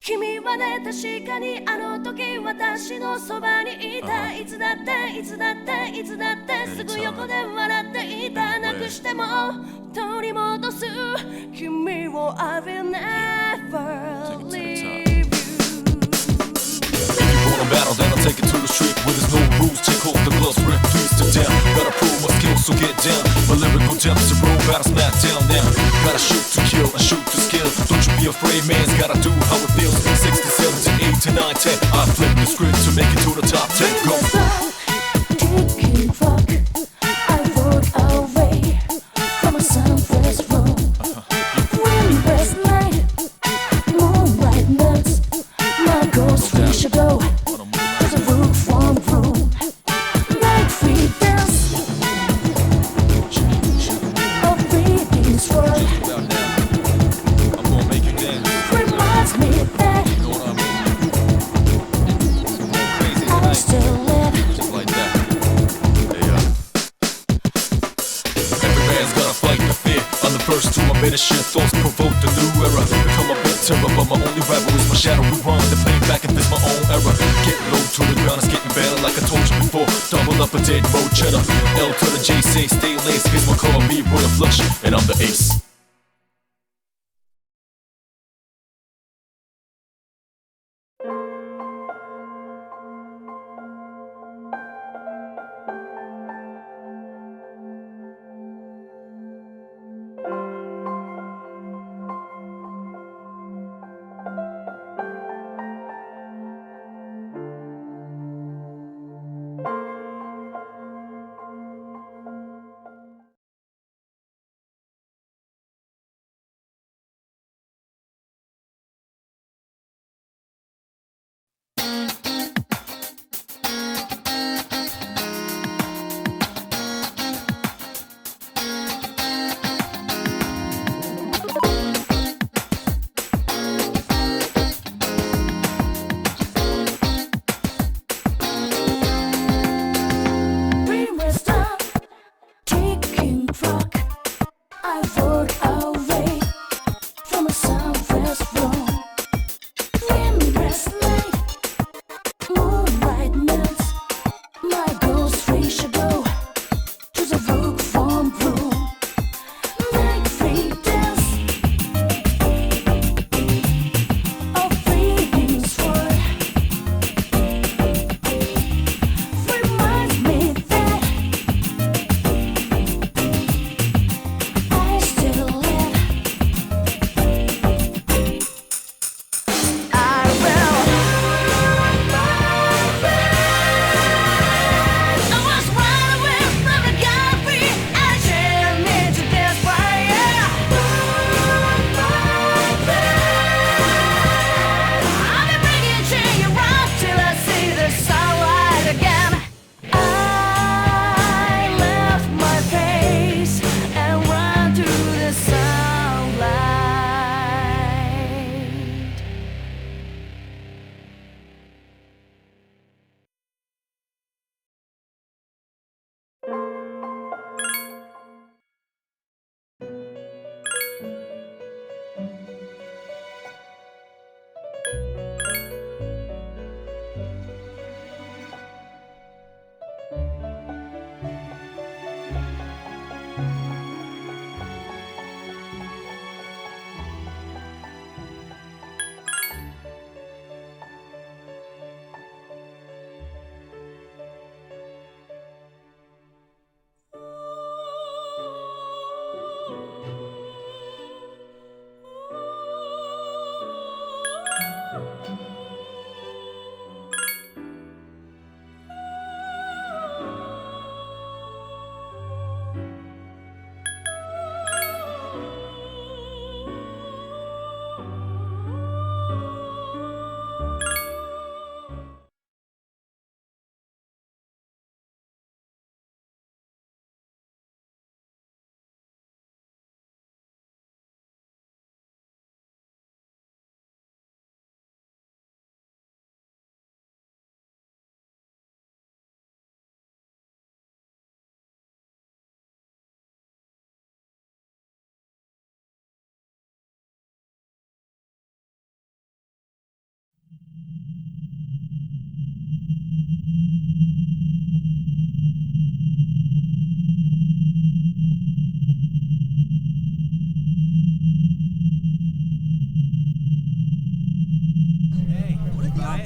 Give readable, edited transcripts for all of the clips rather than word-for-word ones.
君はね、確かにあの時私のそばにいた。いつだっていつだっていつだってすぐ横で笑っていた。なくしても取り戻す君を I will never leave you. Battle, then I'll take it to the street where there's no rules. Take off the gloves, rip, please to down. Gotta prove my skills, so get down. My lyrical depths are roll battle, smack down now. Gotta shoot to kill and shoot to skill. Don't you be afraid, man's gotta do how it feels. 60, 70, 80, 9, 10. I flip the script to make it to the top 10. Go. Ticking clock, I walk away from a sunrise room. Windless night, moonlight nights. My ghost wish to go. First to my better shit, thoughts provoke the new era. Become a bit terror, but my only rival is my shadow. Rewind and play back if it's my own era. Get low to the ground, it's getting better like I told you before. Double up a dead road cheddar. L to the J, say stay laced. Here's my car, B, boy, a flush, and I'm the ace.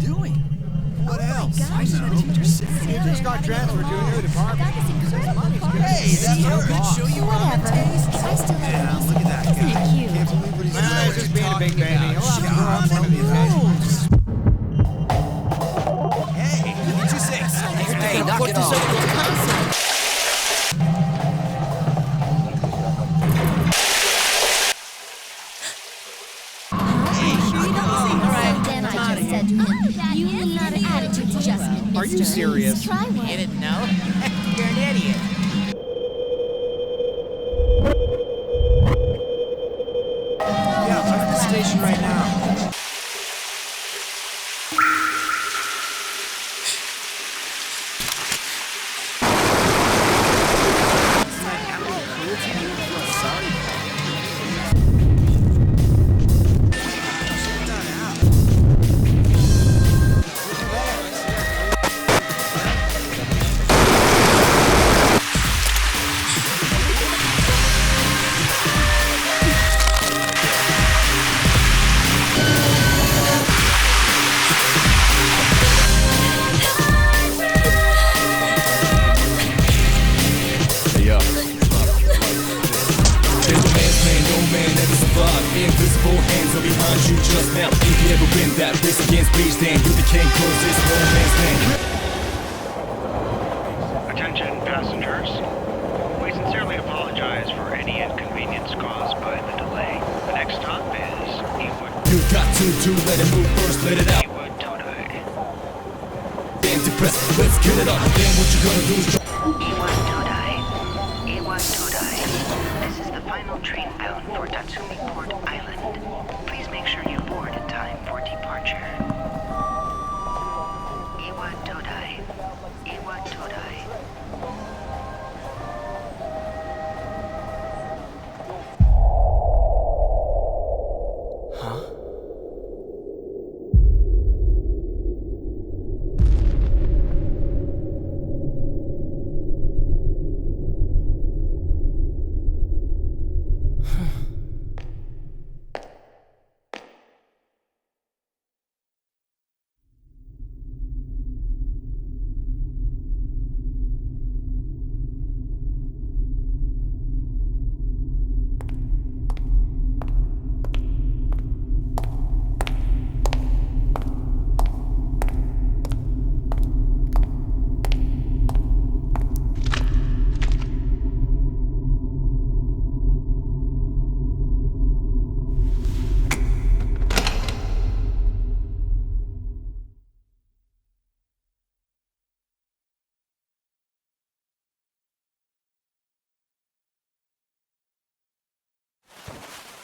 Doing? What else? I know. He just got transferred to a new department. Hey, that's our boss. Show you ramen taste. I still have Yeah, look at that guy. Isn't it cute? Can't believe what he's doing. Nah, he's just being a big baby. He'll have to grow up one of these days. Hey, 26. Hey, knock it off. Then I just said to him, you need an attitude adjustment, mister. Are you serious? Try one. You didn't know? You're an idiot. Yeah, I'm at the station right now. Invisible hands are behind you just now. If you ever win that race against beach, then you became close. It's no man's land. Attention passengers. We sincerely apologize for any inconvenience caused by the delay. The next stop is Ewood. You got to let it move first, let it out. Ewood Todai. Then depressed, let's get it up. Then what you gonna do is Ewood Todai. Ewood Todai. This is the final train bound for Tatsumi Port Island. Please make sure you board in time for departure. Ewood Todai. Ewood Todai.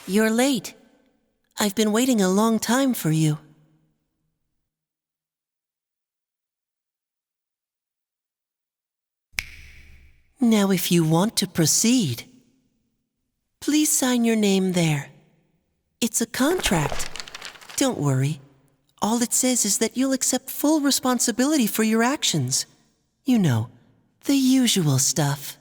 You're late. I've been waiting a long time for you. Now, if you want to proceed, please sign your name there. It's a contract. Don't worry. All it says is that you'll accept full responsibility for your actions. You know, the usual stuff.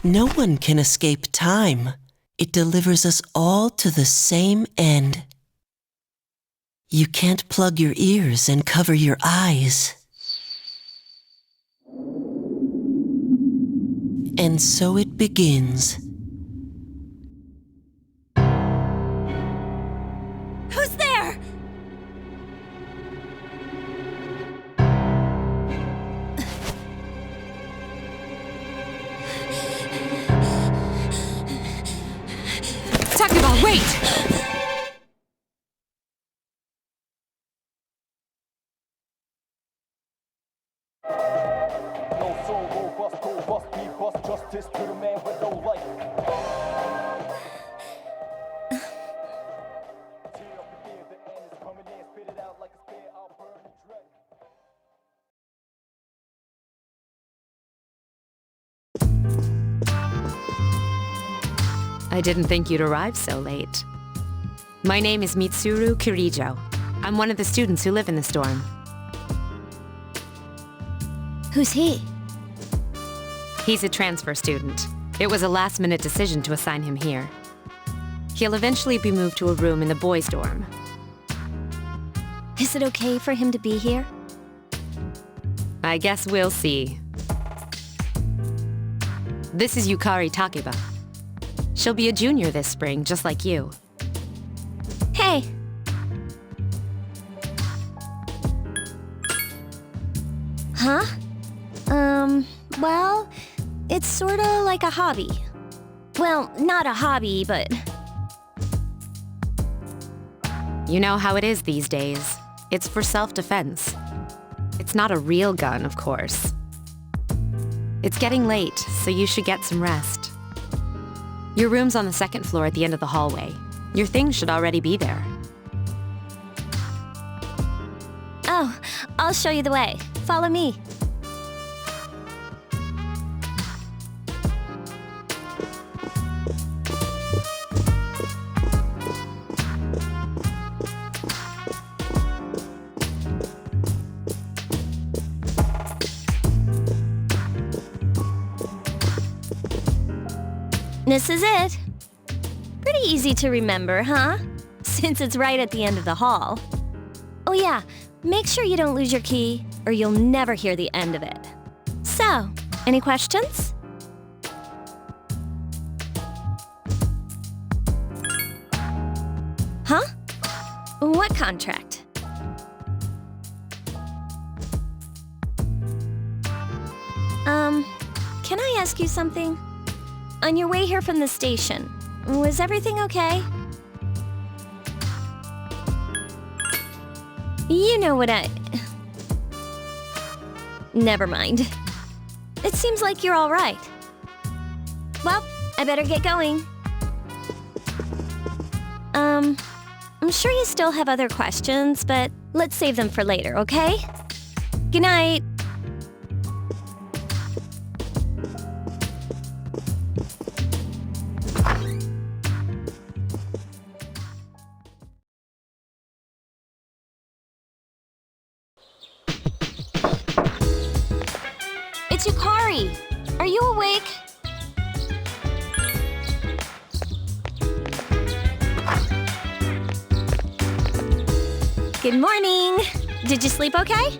No one can escape time. It delivers us all to the same end. You can't plug your ears and cover your eyes. And so it begins. Who's there? Takeba! Wait! I didn't think you'd arrive so late. My name is Mitsuru Kirijo. I'm one of the students who live in this dorm. Who's he? He's a transfer student. It was a last-minute decision to assign him here. He'll eventually be moved to a room in the boys' dorm. Is it okay for him to be here? I guess we'll see. This is Yukari Takeba. She'll be a junior this spring, just like you. Hey. Huh? Well, it's sorta like a hobby. Well, not a hobby, but... You know how it is these days. It's for self-defense. It's not a real gun, of course. It's getting late, so you should get some rest. Your room's on the second floor at the end of the hallway. Your things should already be there. Oh, I'll show you the way. Follow me. This is it. Pretty easy to remember, huh? Since it's right at the end of the hall. Oh yeah, make sure you don't lose your key, or you'll never hear the end of it. So, any questions? Huh? What contract? Can I ask you something? On your way here from the station, was everything okay? You know what Never mind. It seems like you're all right. Well, I better get going. I'm sure you still have other questions, but let's save them for later, okay? Good night. It's Yukari! Are you awake? Good morning! Did you sleep okay?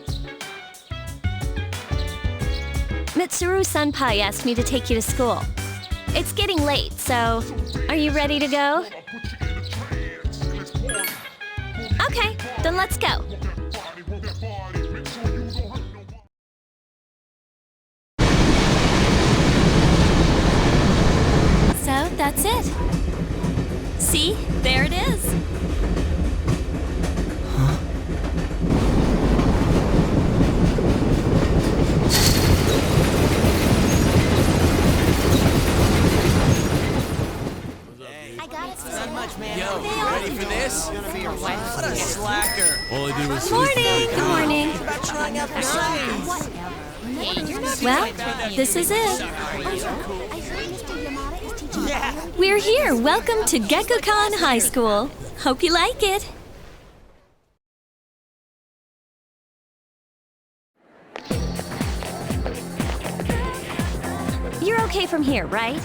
Mitsuru-senpai asked me to take you to school. It's getting late, so are you ready to go? Okay, then let's go. So, that's it. See? There it is. Yo, ready for this? What a slacker. All I did was Morning! Good morning. About trying out the science. Well, this is it. Yeah. We're here. Welcome to Gekkoukan High School. Hope you like it. You're okay from here, right?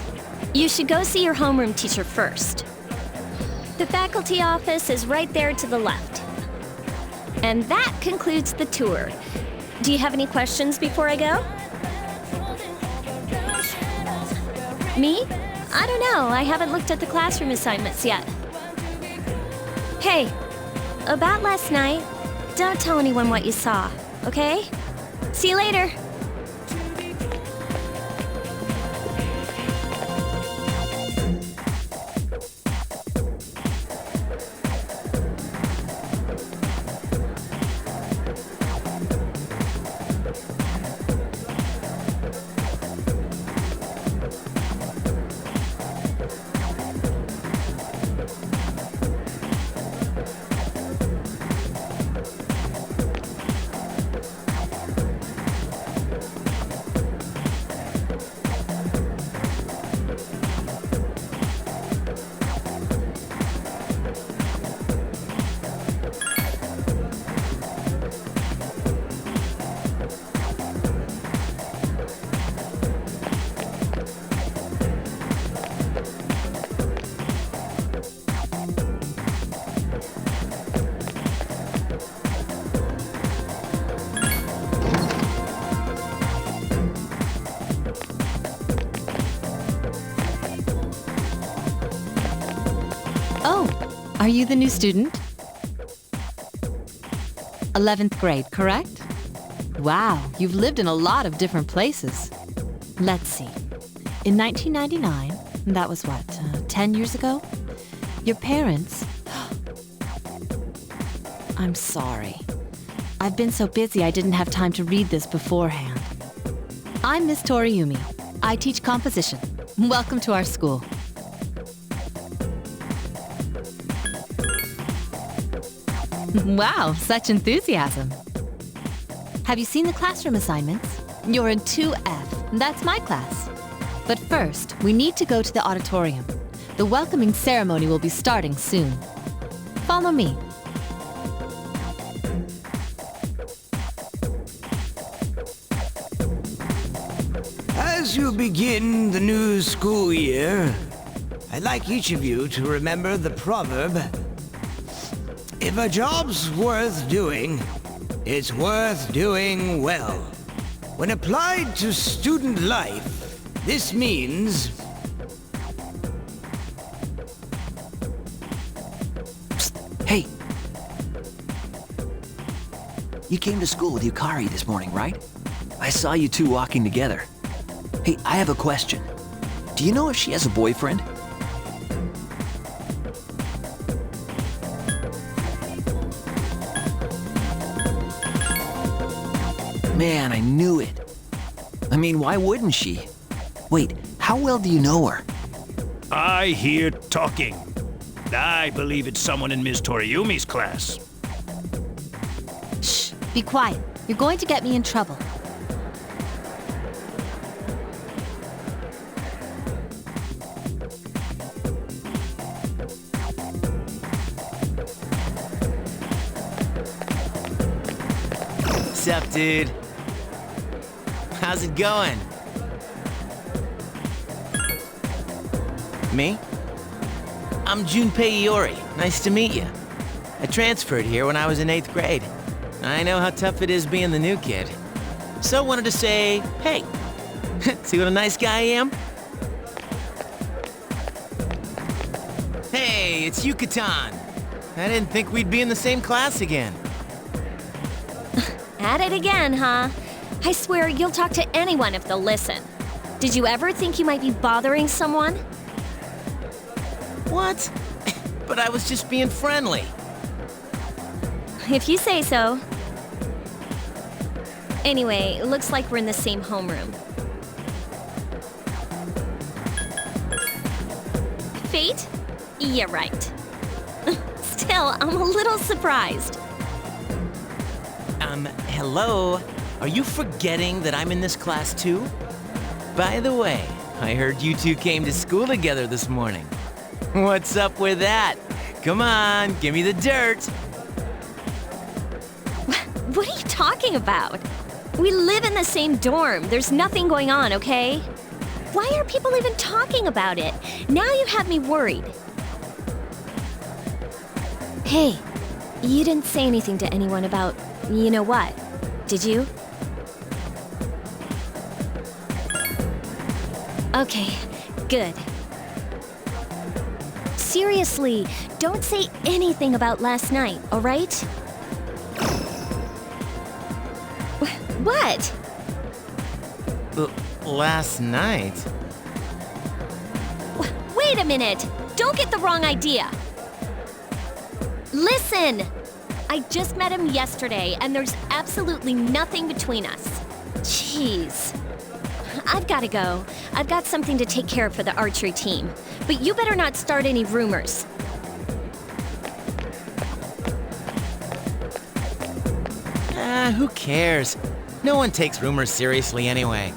You should go see your homeroom teacher first. The faculty office is right there to the left. And that concludes the tour. Do you have any questions before I go? Me? I don't know. I haven't looked at the classroom assignments yet. Hey, about last night, don't tell anyone what you saw, okay? See you later. you the new student? 11th grade, correct? Wow, you've lived in a lot of different places. Let's see. In 1999, that was what, 10 years ago? Your parents... I'm sorry. I've been so busy I didn't have time to read this beforehand. I'm Miss Toriumi. I teach composition. Welcome to our school. Wow, such enthusiasm. Have you seen the classroom assignments? You're in 2F. That's my class. But first, we need to go to the auditorium. The welcoming ceremony will be starting soon. Follow me. As you begin the new school year, I'd like each of you to remember the proverb, if a job's worth doing, it's worth doing well. When applied to student life, this means... Psst, hey! You came to school with Yukari this morning, right? I saw you two walking together. Hey, I have a question. Do you know if she has a boyfriend? Man, I knew it. I mean, why wouldn't she? Wait, how well do you know her? I hear talking. I believe it's someone in Ms. Toriumi's class. Shh, be quiet. You're going to get me in trouble. What's up, dude? How's it going? Me? I'm Junpei Iori. Nice to meet you. I transferred here when I was in 8th grade. I know how tough it is being the new kid. So wanted to say, hey, see what a nice guy I am? Hey, it's Yucatan. I didn't think we'd be in the same class again. At it again, huh? I swear you'll talk to anyone if they'll listen. Did you ever think you might be bothering someone? What? But I was just being friendly. If you say so. Anyway, it looks like we're in the same homeroom. Fate? Yeah, right. Still, I'm a little surprised. Hello? Are you forgetting that I'm in this class too? By the way, I heard you two came to school together this morning. What's up with that? Come on, give me the dirt. What are you talking about? We live in the same dorm. There's nothing going on, okay? Why are people even talking about it? Now you have me worried. Hey, you didn't say anything to anyone about, you know what, did you? Okay, good. Seriously, don't say anything about last night, all right? What? Last night? Wait a minute! Don't get the wrong idea! Listen! I just met him yesterday, and there's absolutely nothing between us. Jeez. I've gotta go. I've got something to take care of for the archery team. But you better not start any rumors. Who cares? No one takes rumors seriously anyway.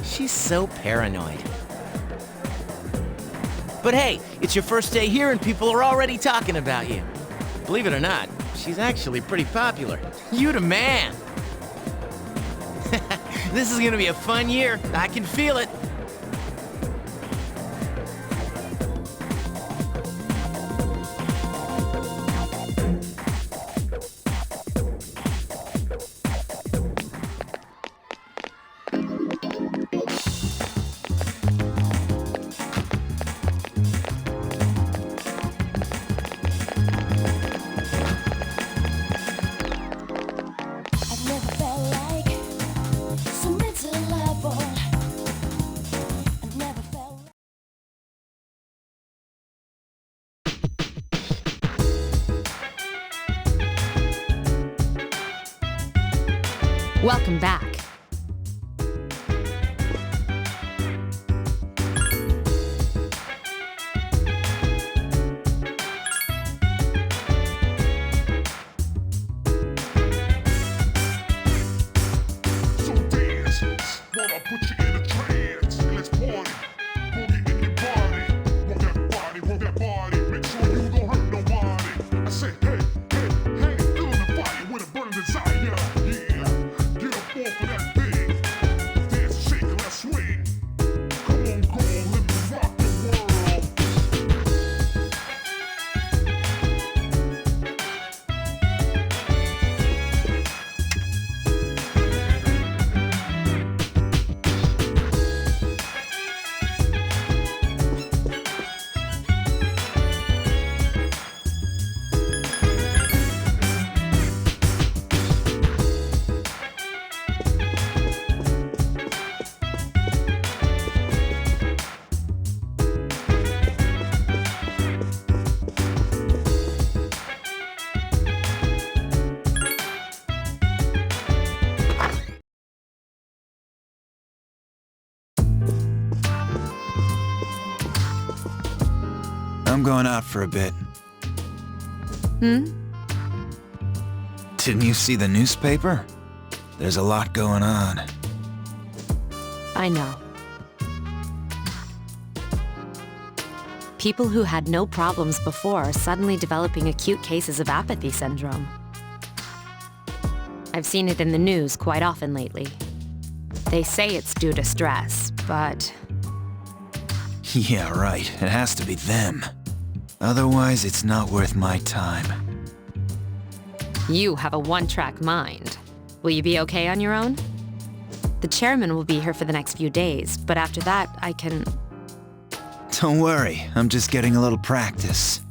She's so paranoid. But hey, it's your first day here and people are already talking about you. Believe it or not, she's actually pretty popular. You the man! This is gonna be a fun year. I can feel it. Welcome back. I'm going out for a bit. Didn't you see the newspaper? There's a lot going on. I know. People who had no problems before are suddenly developing acute cases of apathy syndrome. I've seen it in the news quite often lately. They say it's due to stress, but... Yeah, right. It has to be them. Otherwise, it's not worth my time. You have a one-track mind. Will you be okay on your own? The chairman will be here for the next few days, but after that, I can... Don't worry, I'm just getting a little practice.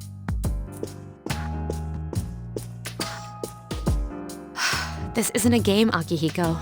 This isn't a game, Akihiko.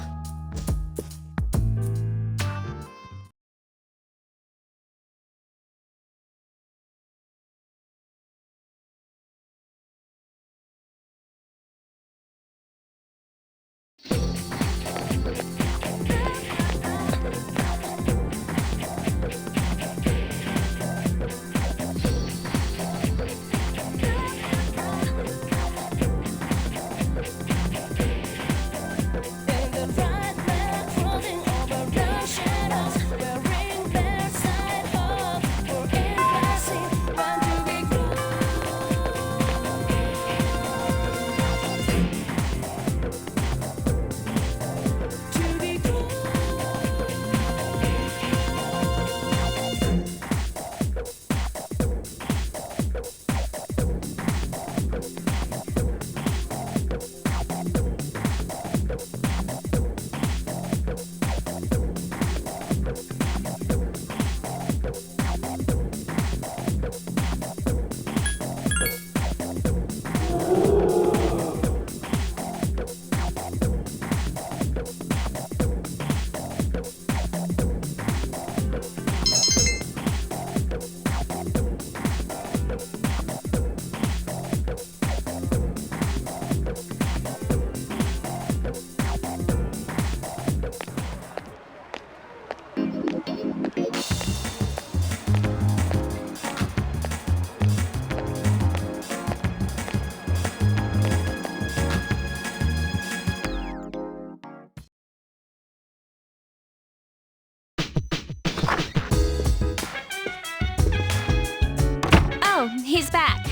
He's back.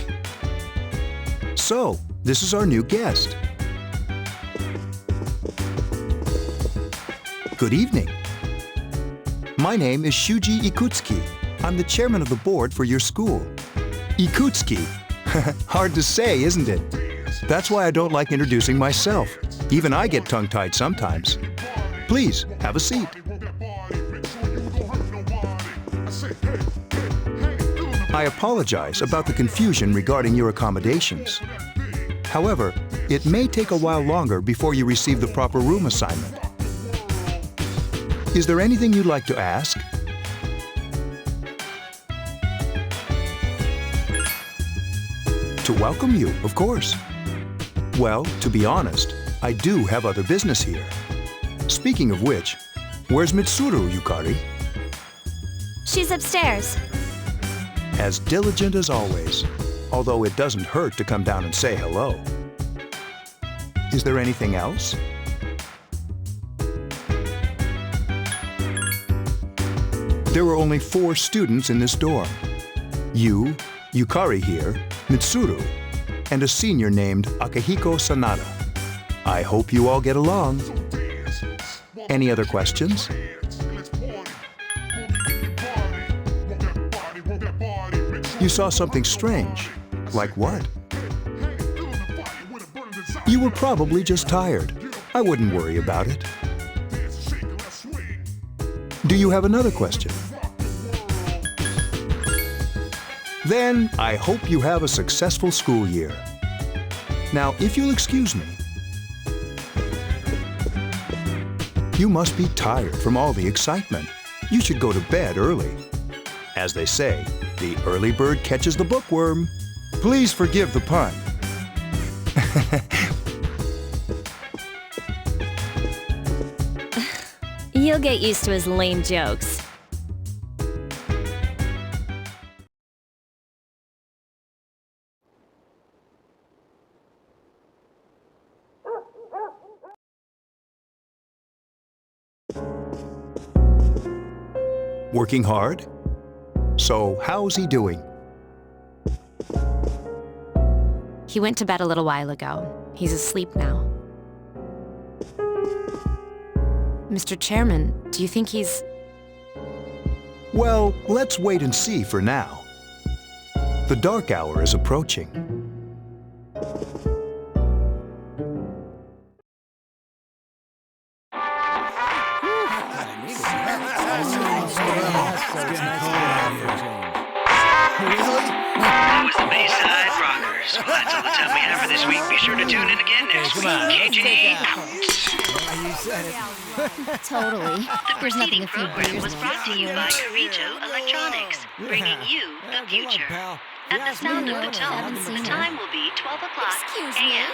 So, this is our new guest. Good evening. My name is Shuji Ikutsuki. I'm the chairman of the board for your school. Ikutsuki. Hard to say, isn't it? That's why I don't like introducing myself. Even I get tongue-tied sometimes. Please, have a seat. I apologize about the confusion regarding your accommodations. However, it may take a while longer before you receive the proper room assignment. Is there anything you'd like to ask? To welcome you, of course. Well, to be honest, I do have other business here. Speaking of which, where's Mitsuru, Yukari? She's upstairs. As diligent as always, although it doesn't hurt to come down and say hello. Is there anything else? There were only 4 students in this dorm. You, Yukari here, Mitsuru, and a senior named Akihiko Sanada. I hope you all get along. Any other questions? You saw something strange. Like what? You were probably just tired. I wouldn't worry about it. Do you have another question? Then I hope you have a successful school year. Now, if you'll excuse me, you must be tired from all the excitement. You should go to bed early. As they say, the early bird catches the bookworm. Please forgive the pun. You'll get used to his lame jokes. Working hard? So, how's he doing? He went to bed a little while ago. He's asleep now. Mr. Chairman, do you think he's... Well, let's wait and see for now. The dark hour is approaching. That was the Bayside Rockers. Well, that's all the time we have for this week. Be sure to tune in again next week. KJ out. Totally. There's nothing a few beers Was brought to you by Carito Electronics, bringing you the future. At the sound of the tone, the time will be 12 o'clock a.m.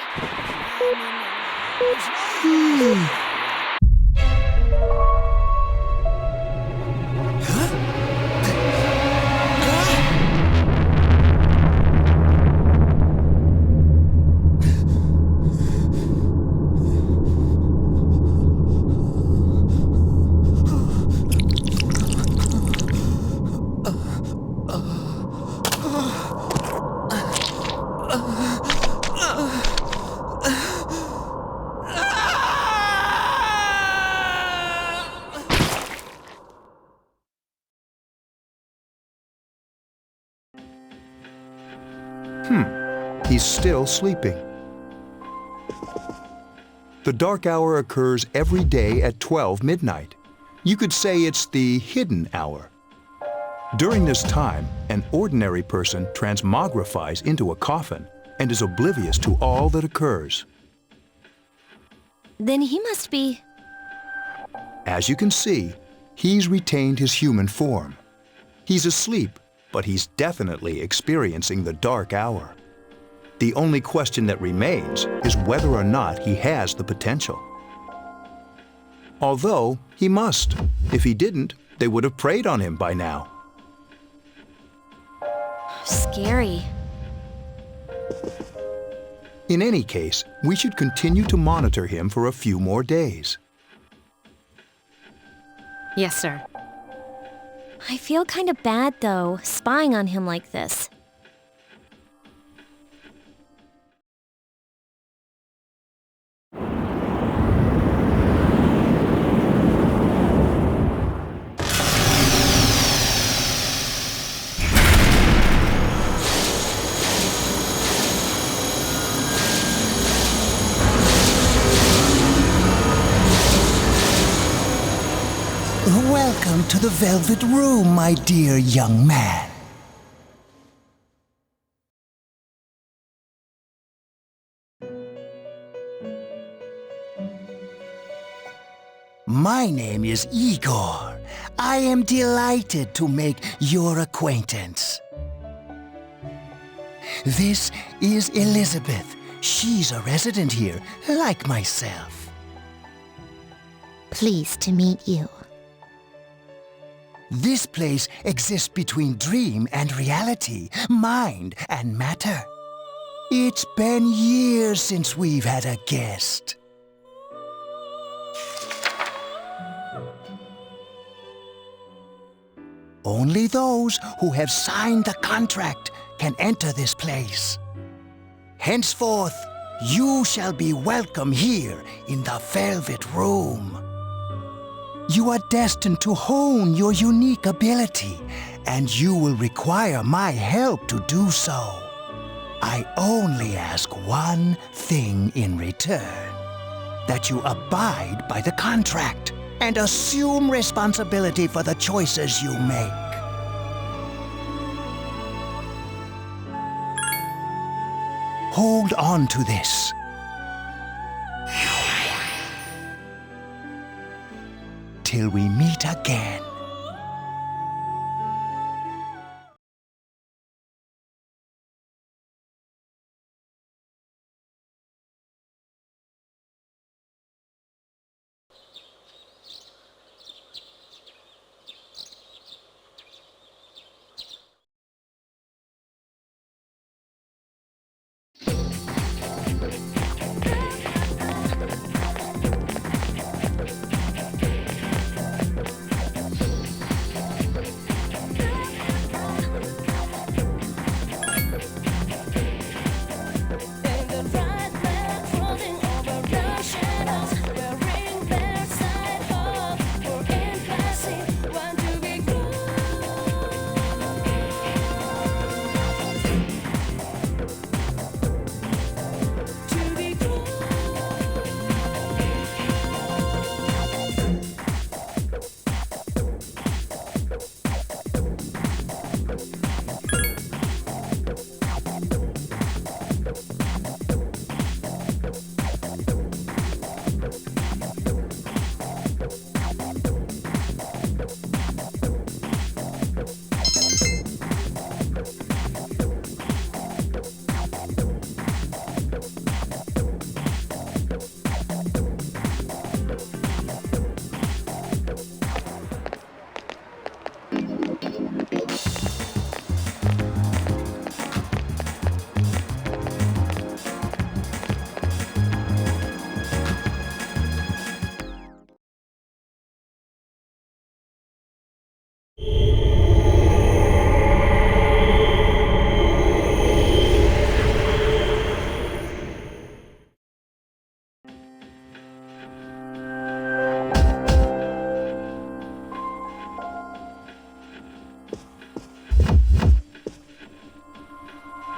He's still sleeping. The dark hour occurs every day at 12 midnight. You could say it's the hidden hour. During this time, an ordinary person transmogrifies into a coffin and is oblivious to all that occurs. Then he must be... As you can see, he's retained his human form. He's asleep, but he's definitely experiencing the dark hour. The only question that remains is whether or not he has the potential. Although, he must. If he didn't, they would have preyed on him by now. Scary. In any case, we should continue to monitor him for a few more days. Yes, sir. I feel kind of bad, though, spying on him like this. Welcome to the Velvet Room, my dear young man. My name is Igor. I am delighted to make your acquaintance. This is Elizabeth. She's a resident here, like myself. Pleased to meet you. This place exists between dream and reality, mind and matter. It's been years since we've had a guest. Only those who have signed the contract can enter this place. Henceforth, you shall be welcome here in the Velvet Room. You are destined to hone your unique ability, and you will require my help to do so. I only ask one thing in return: that you abide by the contract and assume responsibility for the choices you make. Hold on to this. Till we meet again.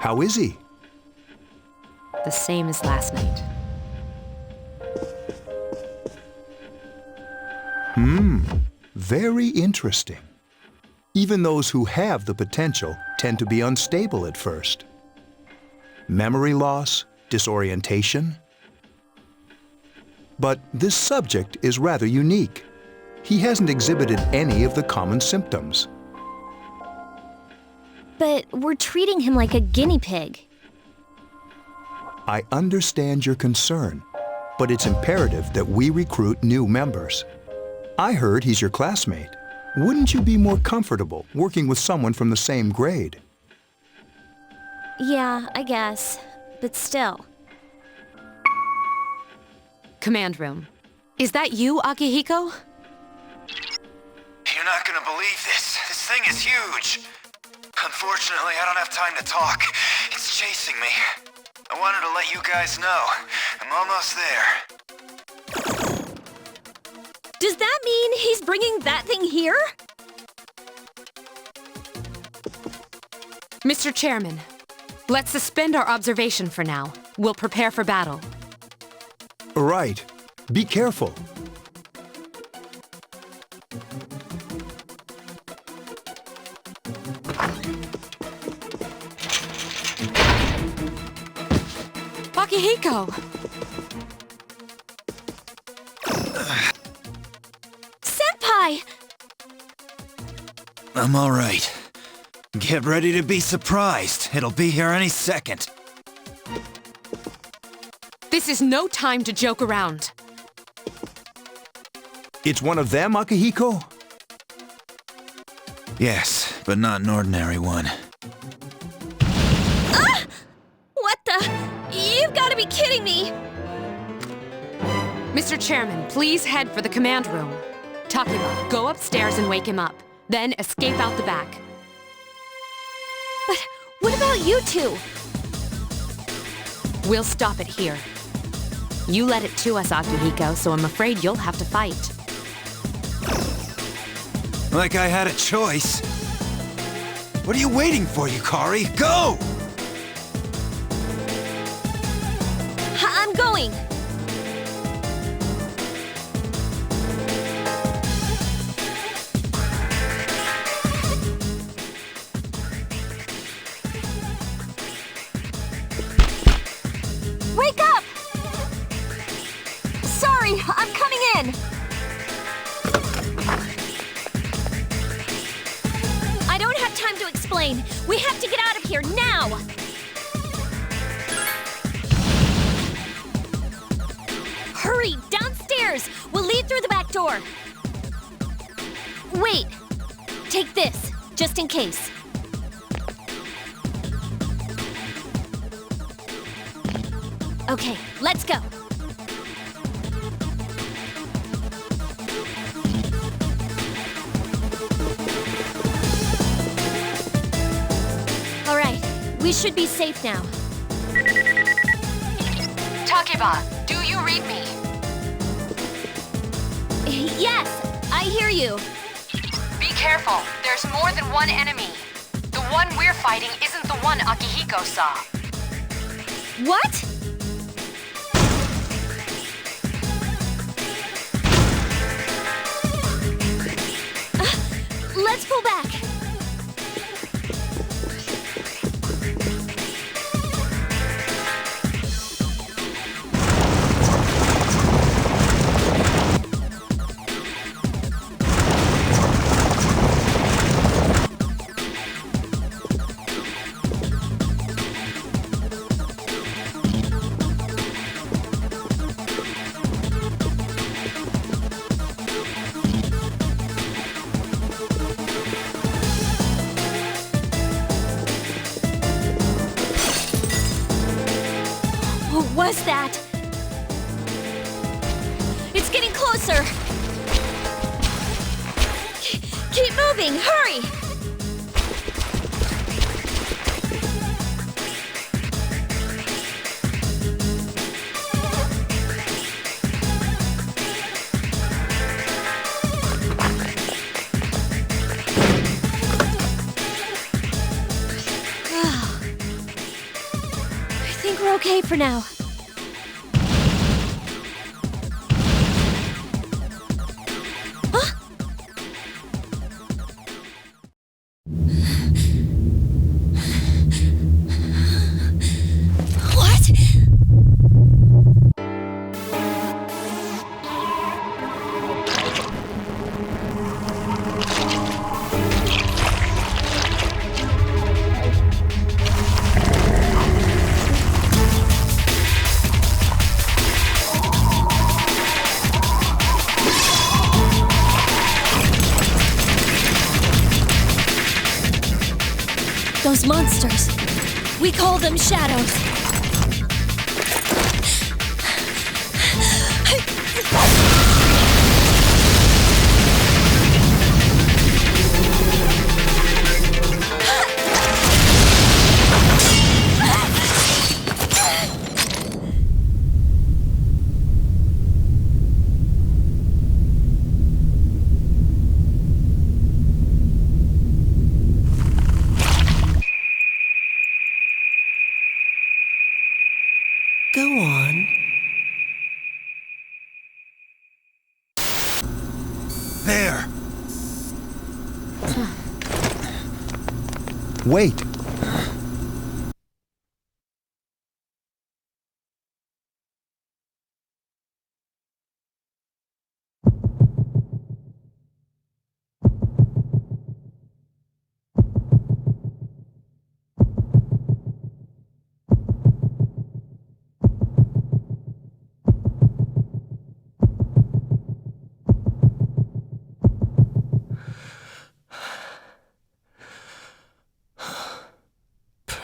How is he? The same as last night. Very interesting. Even those who have the potential tend to be unstable at first. Memory loss, disorientation. But this subject is rather unique. He hasn't exhibited any of the common symptoms. But we're treating him like a guinea pig. I understand your concern, but it's imperative that we recruit new members. I heard he's your classmate. Wouldn't you be more comfortable working with someone from the same grade? Yeah, I guess. But still. Command room. Is that you, Akihiko? You're not gonna believe this. This thing is huge. Unfortunately, I don't have time to talk. It's chasing me. I wanted to let you guys know. I'm almost there. Does that mean he's bringing that thing here? Mr. Chairman, let's suspend our observation for now. We'll prepare for battle. Right. Be careful. Akihiko! Senpai! I'm all right. Get ready to be surprised. It'll be here any second. This is no time to joke around. It's one of them, Akihiko? Yes, but not an ordinary one. Ah! What the? You've got to be kidding me! Mr. Chairman, please head for the command room. Takeba, go upstairs and wake him up. Then escape out the back. But what about you two? We'll stop it here. You led it to us, Akihiko, so I'm afraid you'll have to fight. Like I had a choice. What are you waiting for, Yukari? Go! I'm going! Wake up! Sorry, I'm coming in! I don't have time to explain. We have to get out of here now! Hurry, downstairs! We'll lead through the back door. Wait! Take this, just in case. Okay, let's go. All right, we should be safe now. Takeba, do you read me? Yes, I hear you. Be careful. There's more than one enemy. The one we're fighting isn't the one Akihiko saw. What? Let's pull back. What was that? It's getting closer! Keep moving! Hurry! I think we're okay for now. What? Those monsters. We call them shadows. Go on. There! Wait.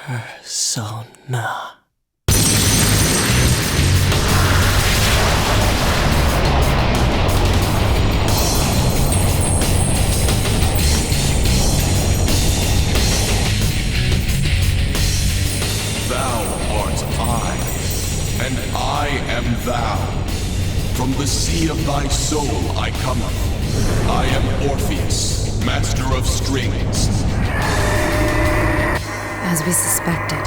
Persona. Thou art I, and I am thou. From the sea of thy soul I cometh. I am Orpheus, master of strings. As we suspected.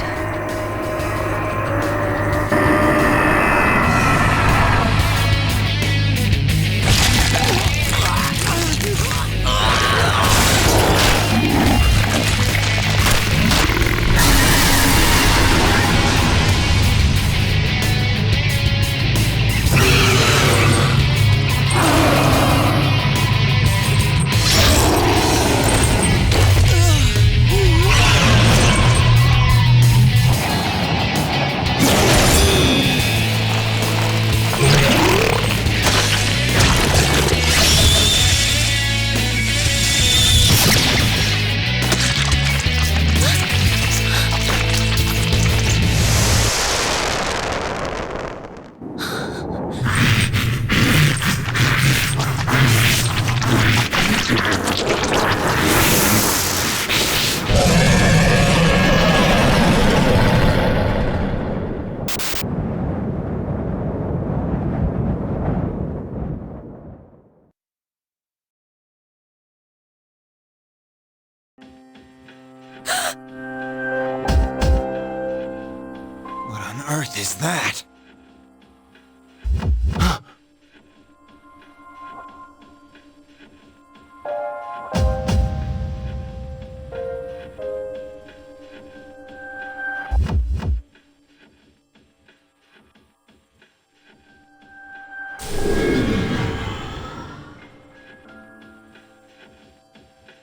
What on earth is that?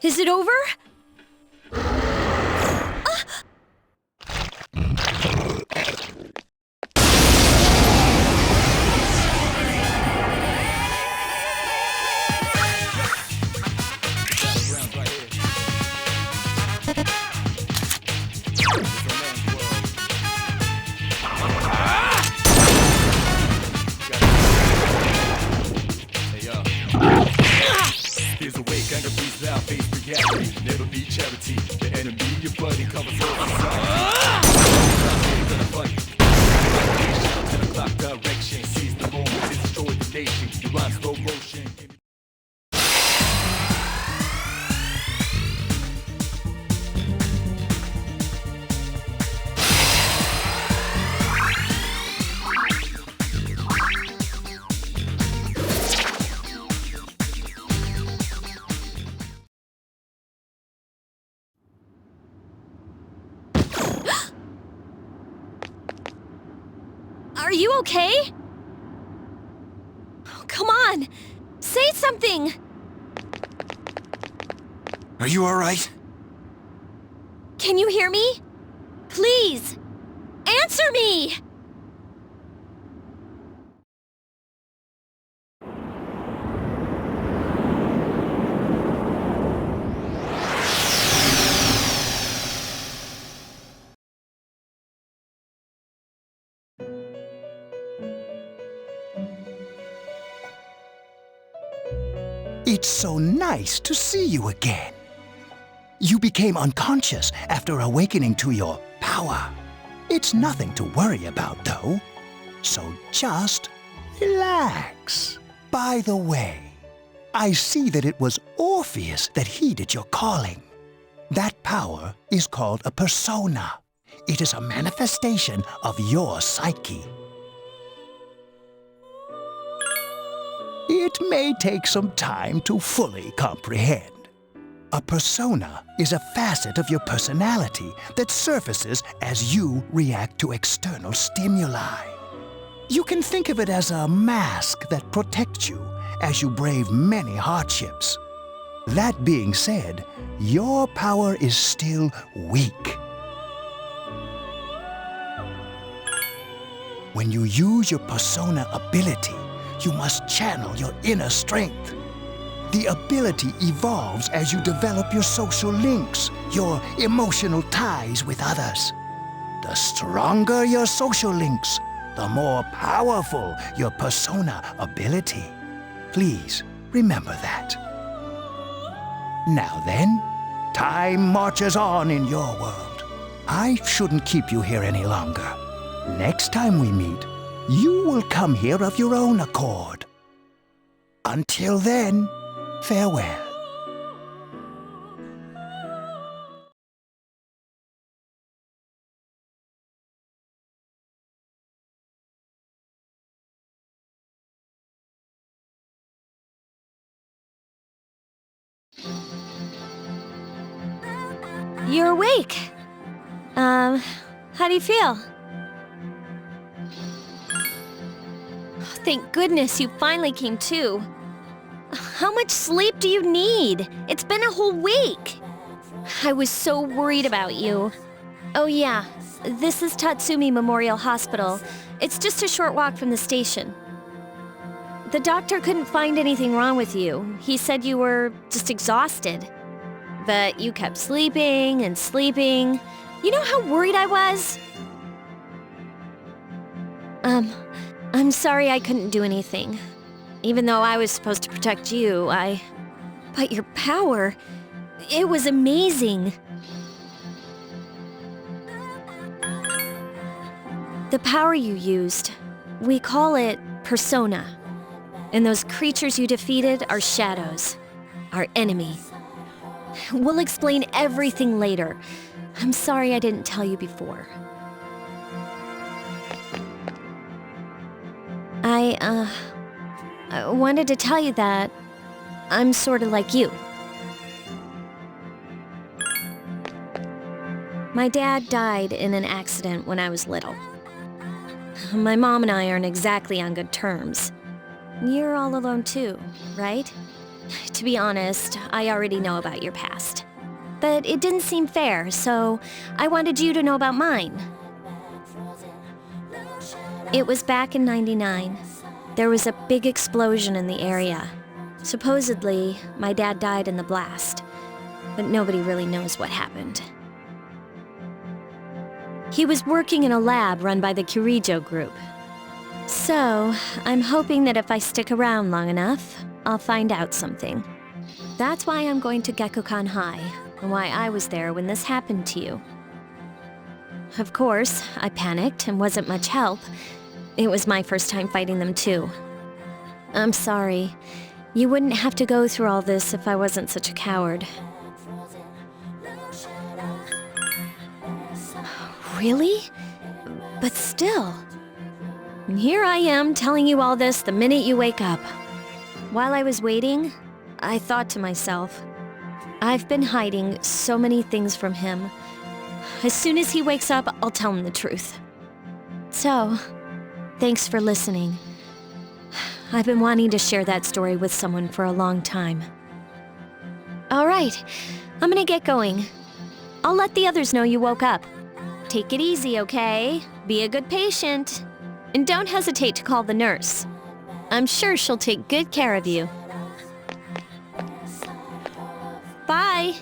Is it over? Here's a way, anger, peace, thou face reality. Never be charity. The enemy, your buddy, covers all the sun. 10 o'clock direction, seize the moment, destroy the nation. You rhyme slow motion. Are you okay? Oh, come on! Say something! Are you alright? Can you hear me? Please! Answer me! It's so nice to see you again. You became unconscious after awakening to your power. It's nothing to worry about, though. So just relax. By the way, I see that it was Orpheus that heeded your calling. That power is called a persona. It is a manifestation of your psyche. It may take some time to fully comprehend. A persona is a facet of your personality that surfaces as you react to external stimuli. You can think of it as a mask that protects you as you brave many hardships. That being said, your power is still weak. When you use your persona ability, you must channel your inner strength. The ability evolves as you develop your social links, your emotional ties with others. The stronger your social links, the more powerful your persona ability. Please remember that. Now then, time marches on in your world. I shouldn't keep you here any longer. Next time we meet, you will come here of your own accord. Until then, farewell. You're awake. How do you feel? Thank goodness you finally came to. How much sleep do you need? It's been a whole week. I was so worried about you. Oh yeah, this is Tatsumi Memorial Hospital. It's just a short walk from the station. The doctor couldn't find anything wrong with you. He said you were just exhausted. But you kept sleeping and sleeping. You know how worried I was? I'm sorry I couldn't do anything. Even though I was supposed to protect you, But your power, it was amazing. The power you used, we call it persona. And those creatures you defeated are shadows, our enemy. We'll explain everything later. I'm sorry I didn't tell you before. I wanted to tell you that I'm sort of like you. My dad died in an accident when I was little. My mom and I aren't exactly on good terms. You're all alone too, right? To be honest, I already know about your past. But it didn't seem fair, so I wanted you to know about mine. It was back in '99. There was a big explosion in the area. Supposedly, my dad died in the blast, but nobody really knows what happened. He was working in a lab run by the Kirijo group. So, I'm hoping that if I stick around long enough, I'll find out something. That's why I'm going to Gekkoukan High, and why I was there when this happened to you. Of course, I panicked and wasn't much help. It was my first time fighting them too. I'm sorry. You wouldn't have to go through all this if I wasn't such a coward. Really? But still. Here I am telling you all this the minute you wake up. While I was waiting, I thought to myself, I've been hiding so many things from him. As soon as he wakes up, I'll tell him the truth. So, thanks for listening. I've been wanting to share that story with someone for a long time. All right, I'm gonna get going. I'll let the others know you woke up. Take it easy, okay? Be a good patient. And don't hesitate to call the nurse. I'm sure she'll take good care of you. Bye!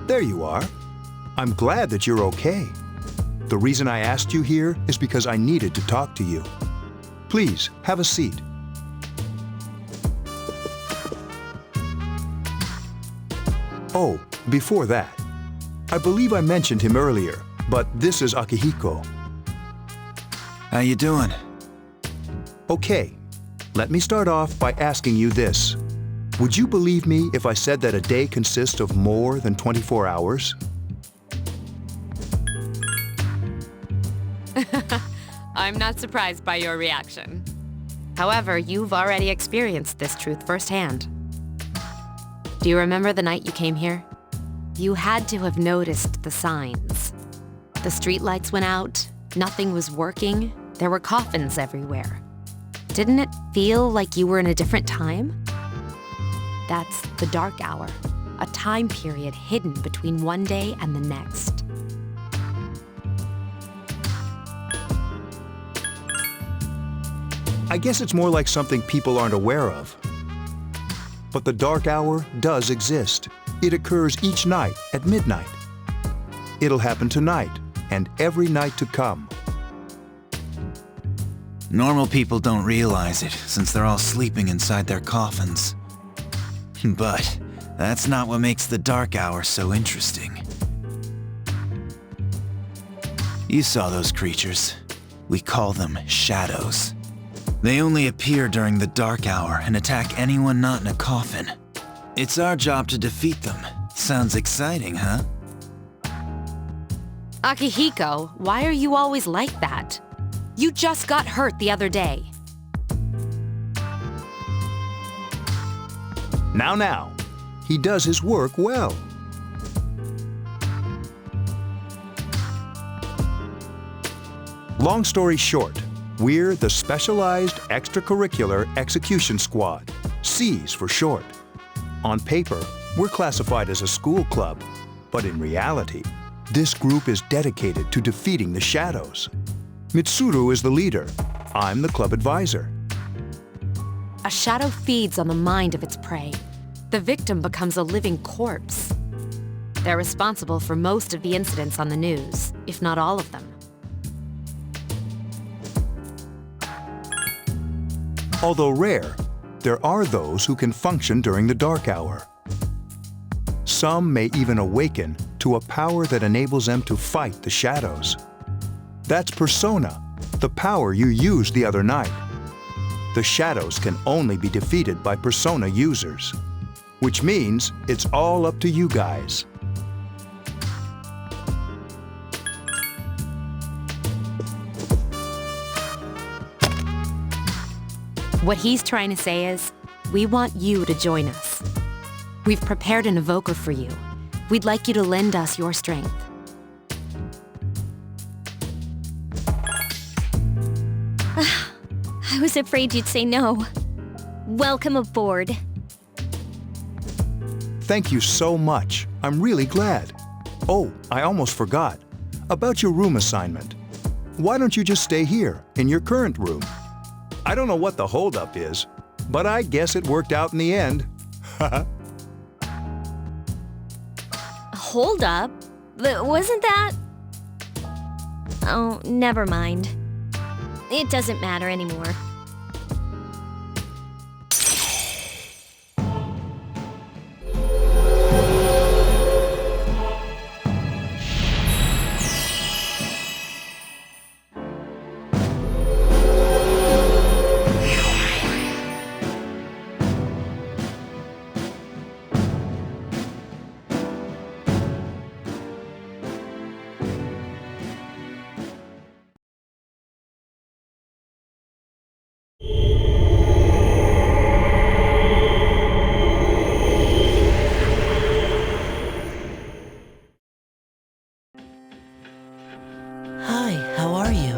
There you are. I'm glad that you're okay. The reason I asked you here is because I needed to talk to you. Please, have a seat. Oh, before that, I believe I mentioned him earlier, but this is Akihiko. How you doing? Okay, let me start off by asking you this. Would you believe me if I said that a day consists of more than 24 hours? I'm not surprised by your reaction. However, you've already experienced this truth firsthand. Do you remember the night you came here? You had to have noticed the signs. The streetlights went out, nothing was working, there were coffins everywhere. Didn't it feel like you were in a different time? That's the dark hour, a time period hidden between one day and the next. I guess it's more like something people aren't aware of. But the dark hour does exist. It occurs each night at midnight. It'll happen tonight and every night to come. Normal people don't realize it, since they're all sleeping inside their coffins. But that's not what makes the dark hour so interesting. You saw those creatures. We call them shadows. They only appear during the dark hour and attack anyone not in a coffin. It's our job to defeat them. Sounds exciting, huh? Akihiko, why are you always like that? You just got hurt the other day. Now, he does his work well. Long story short, we're the Specialized Extracurricular Execution Squad, SEAS for short. On paper, we're classified as a school club, but in reality, this group is dedicated to defeating the shadows. Mitsuru is the leader. I'm the club advisor. A shadow feeds on the mind of its prey. The victim becomes a living corpse. They're responsible for most of the incidents on the news, if not all of them. Although rare, there are those who can function during the dark hour. Some may even awaken to a power that enables them to fight the shadows. That's Persona, the power you used the other night. The shadows can only be defeated by Persona users, which means it's all up to you guys. What he's trying to say is, we want you to join us. We've prepared an evoker for you. We'd like you to lend us your strength. I was afraid you'd say no. Welcome aboard. Thank you so much. I'm really glad. Oh, I almost forgot. About your room assignment. Why don't you just stay here, in your current room? I don't know what the holdup is, but I guess it worked out in the end. Hold up. Wasn't that... Oh, never mind. It doesn't matter anymore. Hi, how are you?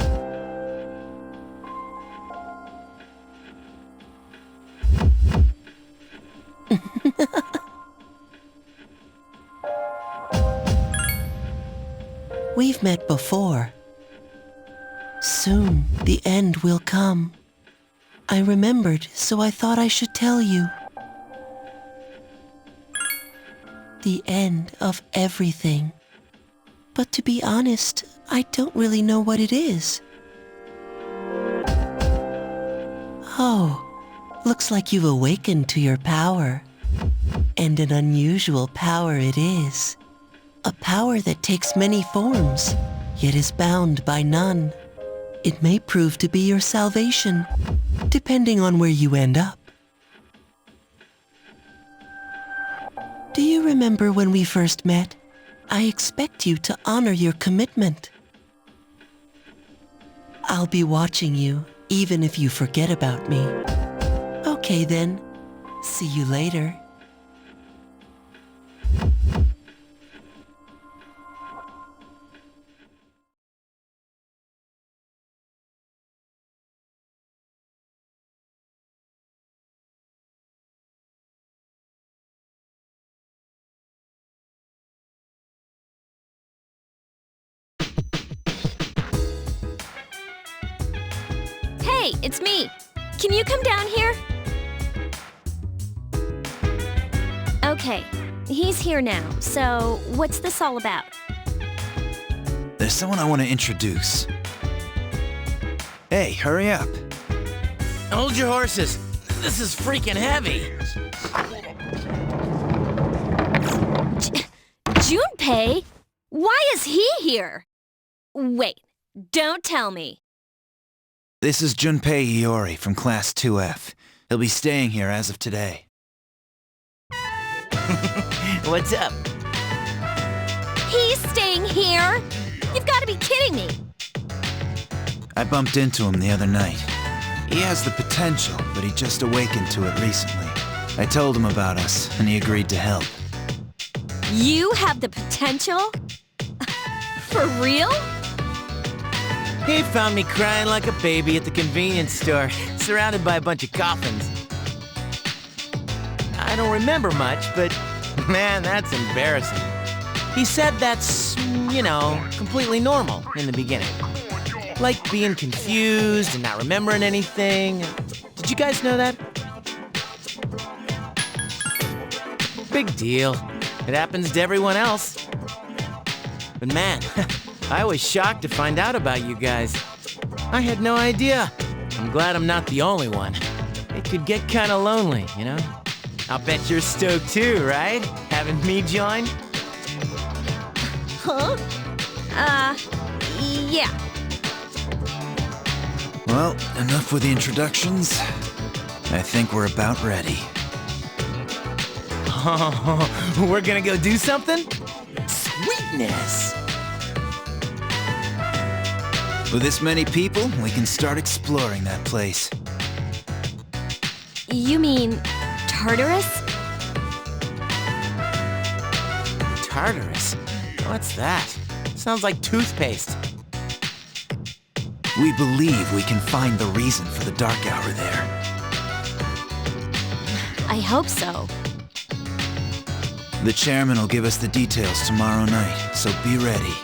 We've met before. Soon, the end will come. I remembered, so I thought I should tell you. the end of everything. But to be honest, I don't really know what it is. Oh, looks like you've awakened to your power. And an unusual power it is. A power that takes many forms, yet is bound by none. It may prove to be your salvation, depending on where you end up. Do you remember when we first met? I expect you to honor your commitment. I'll be watching you, even if you forget about me. Okay then, see you later. Hey, it's me. Can you come down here? Okay, he's here now, so what's this all about? There's someone I want to introduce. Hey, hurry up. Hold your horses. This is freaking heavy. Junpei? Why is he here? Wait, don't tell me. This is Junpei Iori from Class 2F. He'll be staying here as of today. What's up? He's staying here? You've got to be kidding me. I bumped into him the other night. He has the potential, but he just awakened to it recently. I told him about us, and he agreed to help. You have the potential? For real? He found me crying like a baby at the convenience store, surrounded by a bunch of coffins. I don't remember much, but man, that's embarrassing. He said that's, completely normal in the beginning. Like being confused and not remembering anything. Did you guys know that? Big deal. It happens to everyone else. But man, I was shocked to find out about you guys. I had no idea. I'm glad I'm not the only one. It could get kind of lonely, you know? I'll bet you're stoked too, right? Having me join? Huh? Yeah. Well, enough with the introductions. I think we're about ready. Oh, we're gonna go do something? Sweetness! With this many people, we can start exploring that place. You mean Tartarus? Tartarus? What's that? Sounds like toothpaste. We believe we can find the reason for the dark hour there. I hope so. The chairman will give us the details tomorrow night, so be ready.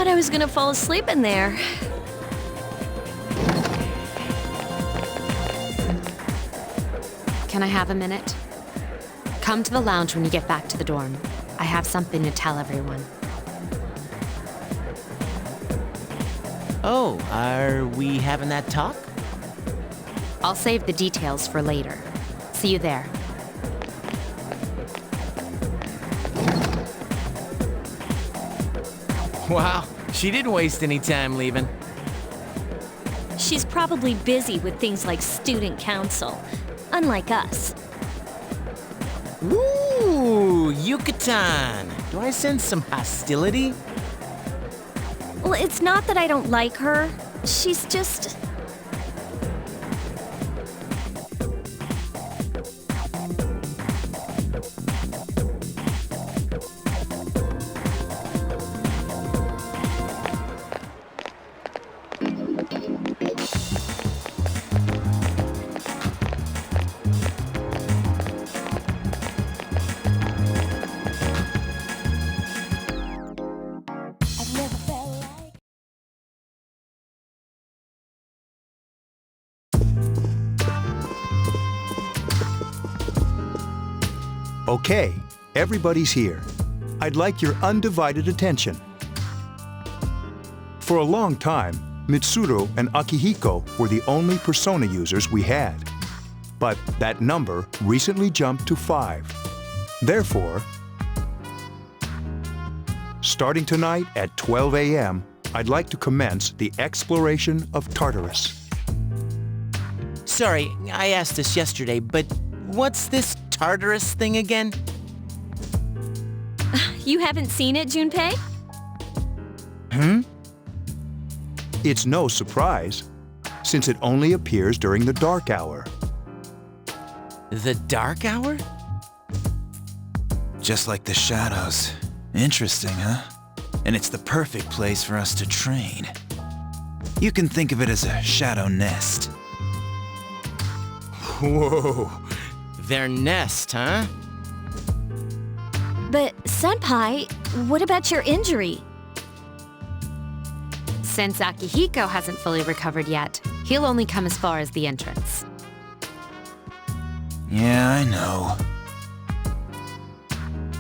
I was gonna fall asleep in there. Can I have a minute? Come to the lounge when you get back to the dorm. I have something to tell everyone. Oh, are we having that talk? I'll save the details for later. See you there. Wow, she didn't waste any time leaving. She's probably busy with things like student council, unlike us. Ooh, Yucatan. Do I sense some hostility? Well, it's not that I don't like her. She's just... Okay, everybody's here. I'd like your undivided attention. For a long time, Mitsuru and Akihiko were the only persona users we had. But that number recently jumped to 5. Therefore, starting tonight at 12 a.m., I'd like to commence the exploration of Tartarus. Sorry, I asked this yesterday, but what's this Tartarus thing again? You haven't seen it, Junpei? It's no surprise, since it only appears during the dark hour. The dark hour? Just like the shadows. Interesting, huh? And it's the perfect place for us to train. You can think of it as a shadow nest. Whoa! Their nest, huh? But, Senpai, what about your injury? Since Akihiko hasn't fully recovered yet, he'll only come as far as the entrance. Yeah, I know.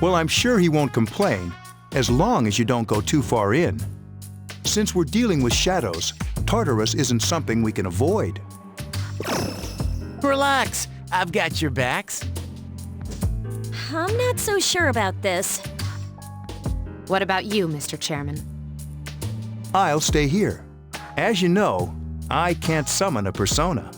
Well, I'm sure he won't complain, as long as you don't go too far in. Since we're dealing with shadows, Tartarus isn't something we can avoid. Relax, I've got your backs. I'm not so sure about this. What about you, Mr. Chairman? I'll stay here. As you know, I can't summon a persona.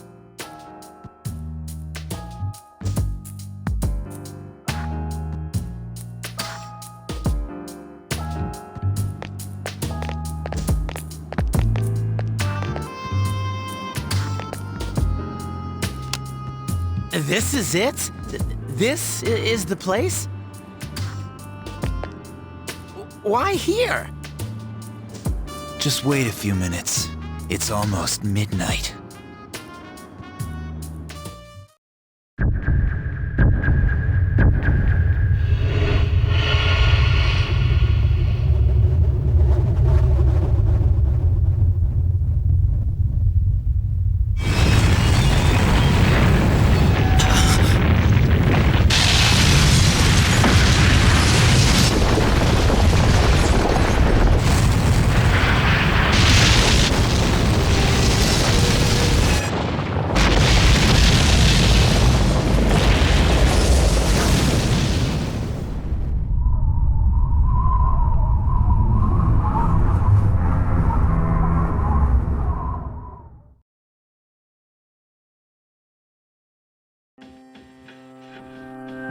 This is it? This is the place? Why here? Just wait a few minutes. It's almost midnight.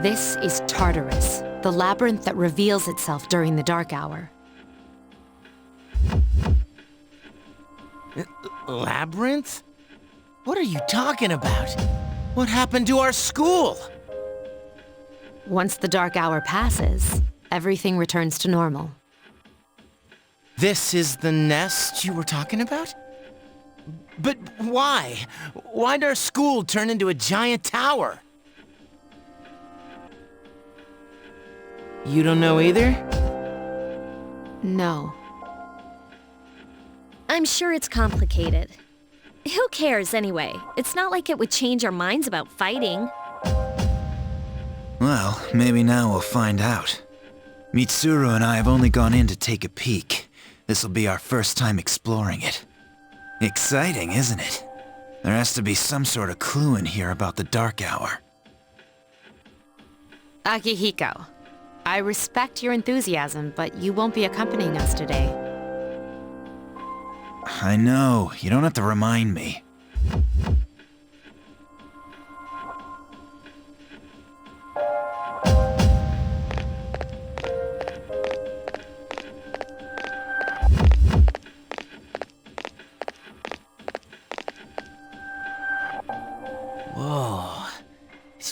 This is Tartarus, the labyrinth that reveals itself during the dark hour. Labyrinth? What are you talking about? What happened to our school? Once the dark hour passes, everything returns to normal. This is the nest you were talking about? But why? Why'd our school turn into a giant tower? You don't know either? No. I'm sure it's complicated. Who cares anyway? It's not like it would change our minds about fighting. Well, maybe now we'll find out. Mitsuru and I have only gone in to take a peek. This'll be our first time exploring it. Exciting, isn't it? There has to be some sort of clue in here about the dark hour. Akihiko, I respect your enthusiasm, but you won't be accompanying us today. I know, you don't have to remind me.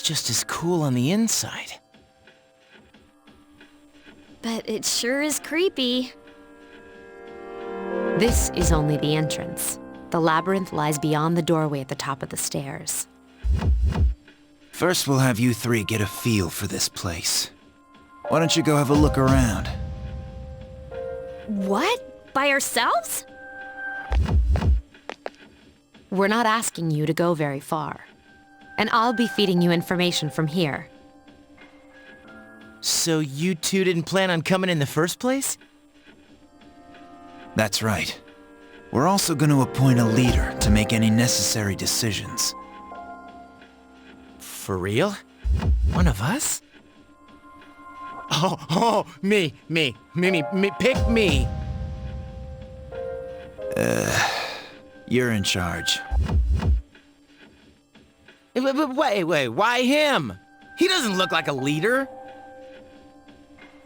just as cool on the inside. But it sure is creepy. This is only the entrance. The labyrinth lies beyond the doorway at the top of the stairs. First, we'll have you three get a feel for this place. Why don't you go have a look around? What? By ourselves? We're not asking you to go very far. And I'll be feeding you information from here. So you two didn't plan on coming in the first place? That's right. We're also going to appoint a leader to make any necessary decisions. For real? One of us? Me, pick me. You're in charge. Wait, why him? He doesn't look like a leader.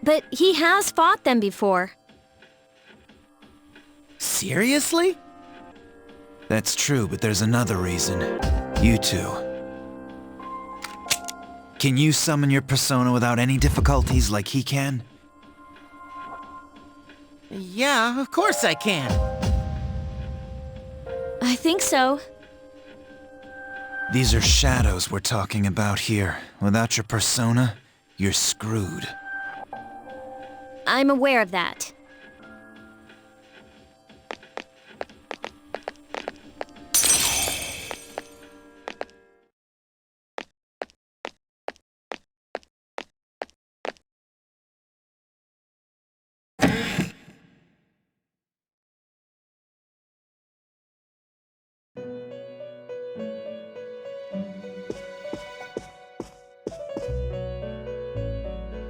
But he has fought them before. Seriously? That's true, but there's another reason. You two. Can you summon your persona without any difficulties like he can? Yeah, of course I can. I think so. These are shadows we're talking about here. Without your persona, you're screwed. I'm aware of that.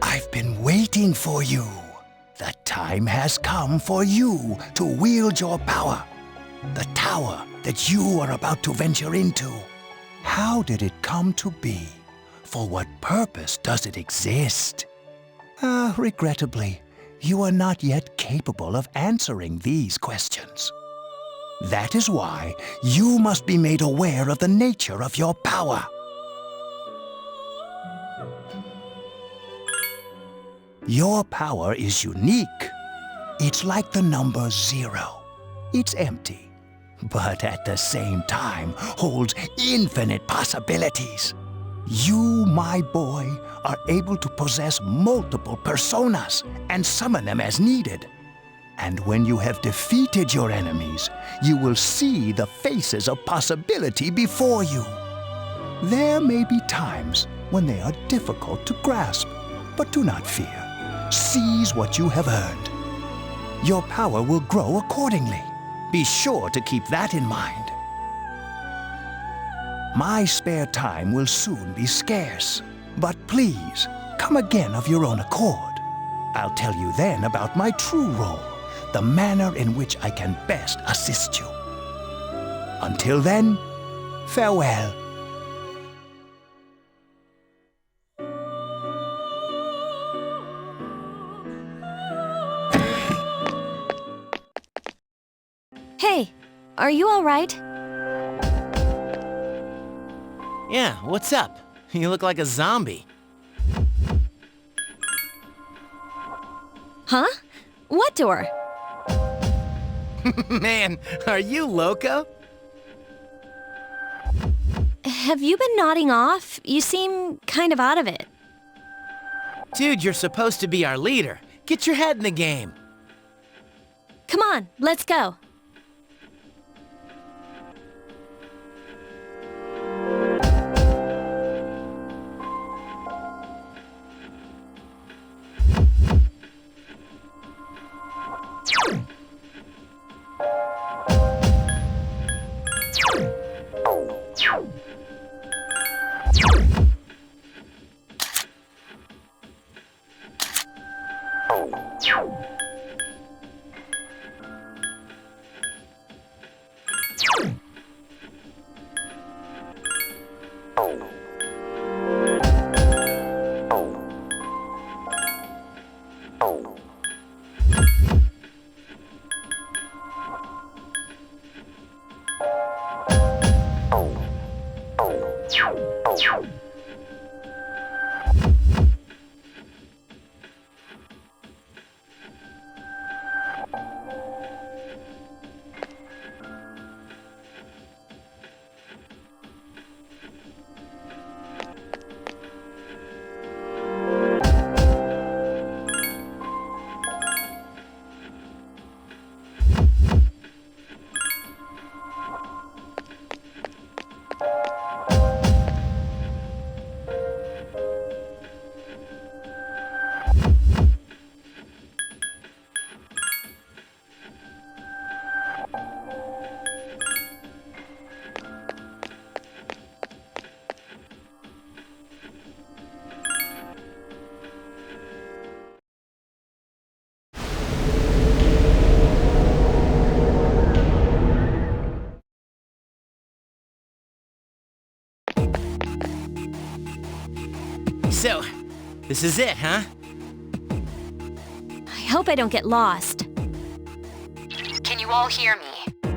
I've been waiting for you. The time has come for you to wield your power. The tower that you are about to venture into. How did it come to be? For what purpose does it exist? Regrettably, you are not yet capable of answering these questions. That is why you must be made aware of the nature of your power. Your power is unique. It's like the number 0. It's empty, but at the same time holds infinite possibilities. You, my boy, are able to possess multiple personas and summon them as needed. And when you have defeated your enemies, you will see the faces of possibility before you. There may be times when they are difficult to grasp, but do not fear. Seize what you have earned. Your power will grow accordingly. Be sure to keep that in mind. My spare time will soon be scarce, but please, come again of your own accord. I'll tell you then about my true role, the manner in which I can best assist you. Until then, farewell. Hey, are you all right? Yeah, what's up? You look like a zombie. Huh? What door? Man, are you loco? Have you been nodding off? You seem kind of out of it. Dude, you're supposed to be our leader. Get your head in the game. Come on, let's go. This is it, huh? I hope I don't get lost. Can you all hear me?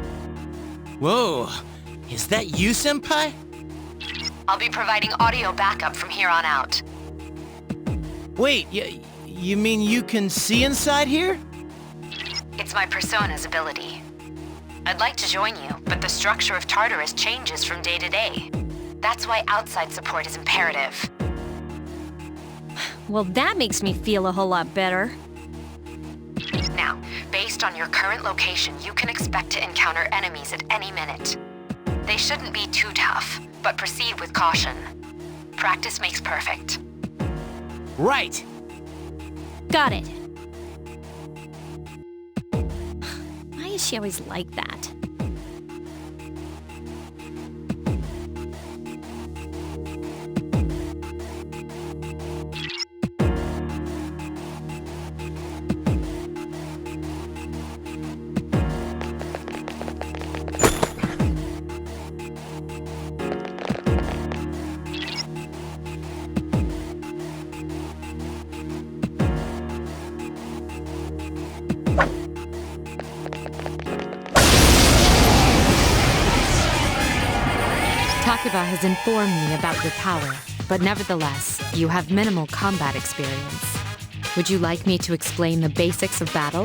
Whoa, is that you, Senpai? I'll be providing audio backup from here on out. Wait, you mean you can see inside here? It's my persona's ability. I'd like to join you, but the structure of Tartarus changes from day to day. That's why outside support is imperative. Well, that makes me feel a whole lot better. Now, based on your current location, you can expect to encounter enemies at any minute. They shouldn't be too tough, but proceed with caution. Practice makes perfect. Right! Got it. Why is she always like that? Takuba has informed me about your power, but nevertheless, you have minimal combat experience. Would you like me to explain the basics of battle?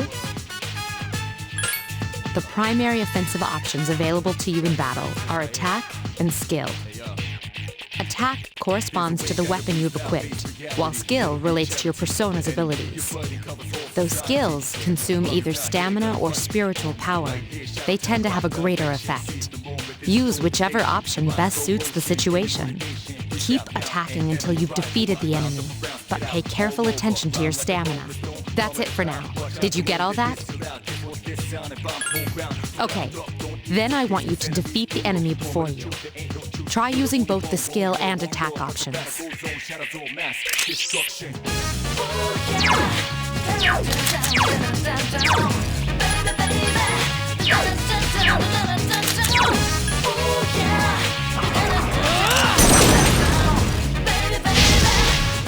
The primary offensive options available to you in battle are attack and skill. Attack corresponds to the weapon you've equipped, while skill relates to your persona's abilities. Those skills consume either stamina or spiritual power. They tend to have a greater effect. Use whichever option best suits the situation. Keep attacking until you've defeated the enemy, but pay careful attention to your stamina. That's it for now. Did you get all that? Okay, then I want you to defeat the enemy before you. Try using both the skill and attack options.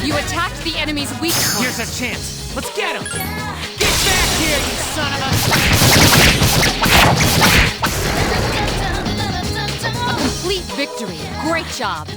You attacked the enemy's weak point. Here's a chance. Let's get him! Get back here, you son of a... A complete victory. Great job.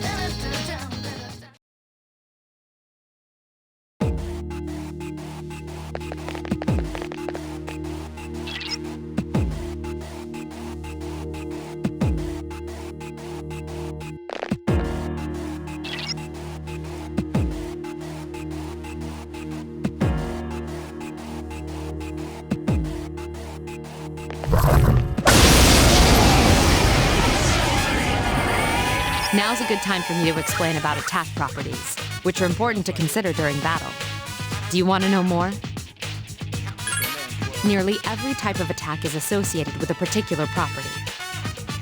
Now's a good time for me to explain about attack properties, which are important to consider during battle. Do you want to know more? Nearly every type of attack is associated with a particular property.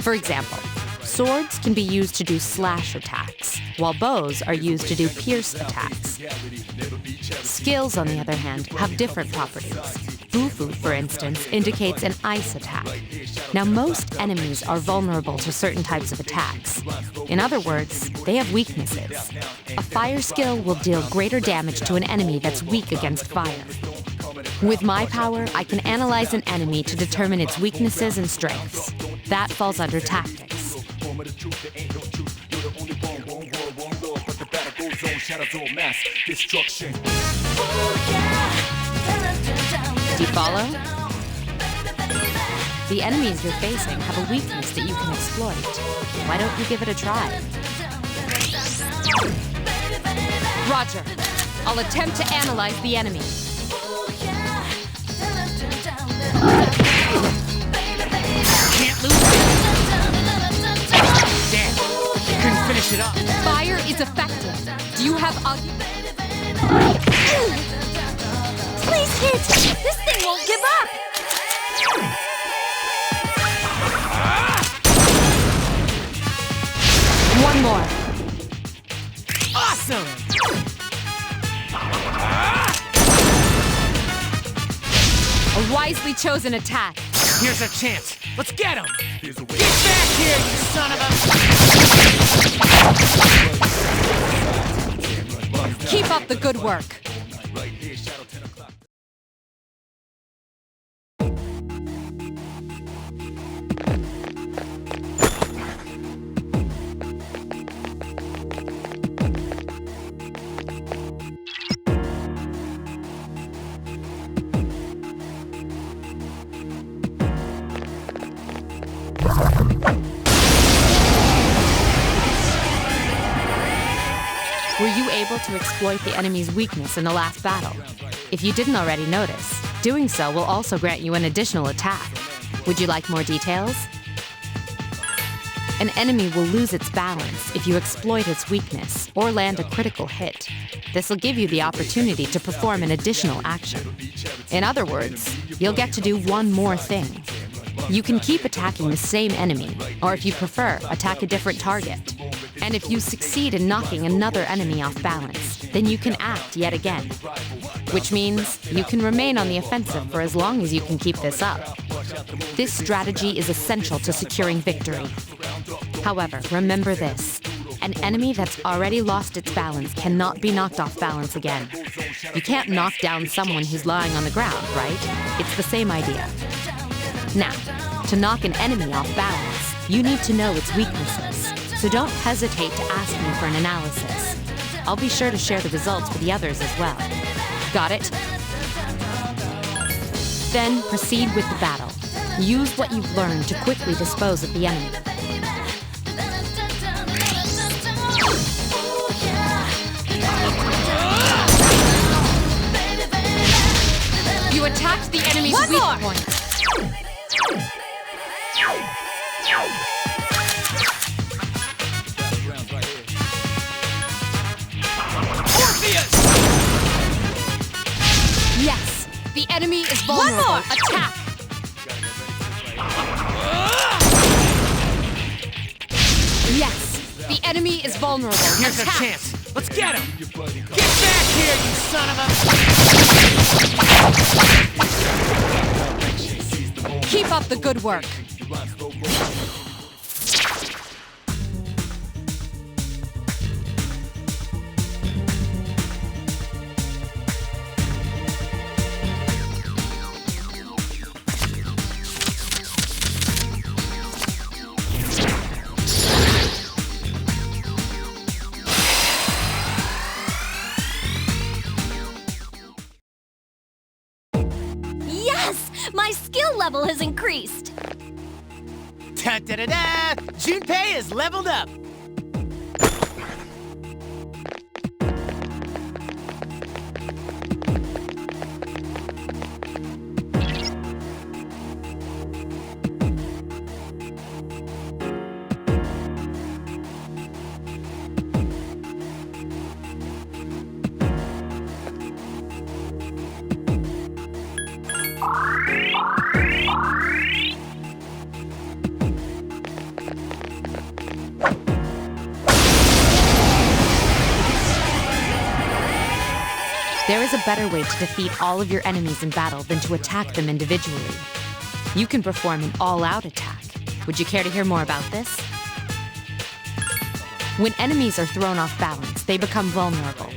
For example, swords can be used to do slash attacks, while bows are used to do pierce attacks. Skills, on the other hand, have different properties. Fufu, for instance, indicates an ice attack. Now, most enemies are vulnerable to certain types of attacks. In other words, they have weaknesses. A fire skill will deal greater damage to an enemy that's weak against fire. With my power, I can analyze an enemy to determine its weaknesses and strengths. That falls under tactics. Do you follow? The enemies you're facing have a weakness that you can exploit. Why don't you give it a try? Roger. I'll attempt to analyze the enemy. Can't lose it! Damn, couldn't finish it up. Fire is effective. Do you have a... Please hit! This thing won't give up! One more. Awesome! A wisely chosen attack. Here's a chance. Let's get him! Get back here, you son of a... Keep up the good work. Were you able to exploit the enemy's weakness in the last battle? If you didn't already notice, doing so will also grant you an additional attack. Would you like more details? An enemy will lose its balance if you exploit its weakness or land a critical hit. This will give you the opportunity to perform an additional action. In other words, you'll get to do one more thing. You can keep attacking the same enemy, or if you prefer, attack a different target. And if you succeed in knocking another enemy off balance, then you can act yet again. Which means you can remain on the offensive for as long as you can keep this up. This strategy is essential to securing victory. However, remember this. An enemy that's already lost its balance cannot be knocked off balance again. You can't knock down someone who's lying on the ground, right? It's the same idea. Now, to knock an enemy off balance, you need to know its weaknesses. So don't hesitate to ask me for an analysis. I'll be sure to share the results with the others as well. Got it? Then proceed with the battle. Use what you've learned to quickly dispose of the enemy. You attacked the enemy's weak point. Yes, the enemy is vulnerable. One more! Attack! Yes, the enemy is vulnerable. Here's Attack! a chance. Let's get him! Get back here, you son of a... Keep up the good work. My skill level has increased. Da-da-da-da! Junpei is leveled up! There is a better way to defeat all of your enemies in battle than to attack them individually. You can perform an all-out attack. Would you care to hear more about this? When enemies are thrown off balance, they become vulnerable.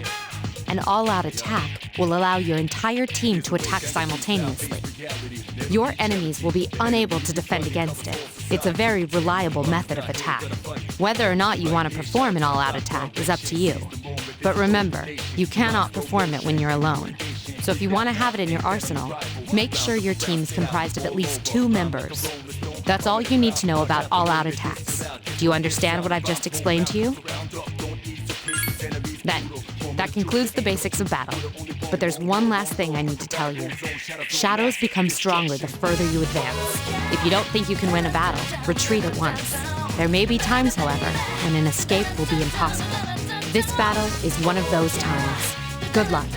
An all-out attack will allow your entire team to attack simultaneously. Your enemies will be unable to defend against it. It's a very reliable method of attack. Whether or not you want to perform an all-out attack is up to you. But remember, you cannot perform it when you're alone. So if you want to have it in your arsenal, make sure your team is comprised of at least 2 members. That's all you need to know about all-out attacks. Do you understand what I've just explained to you? Then, that concludes the basics of battle. But there's one last thing I need to tell you. Shadows become stronger the further you advance. If you don't think you can win a battle, retreat at once. There may be times, however, when an escape will be impossible. This battle is one of those times. Good luck.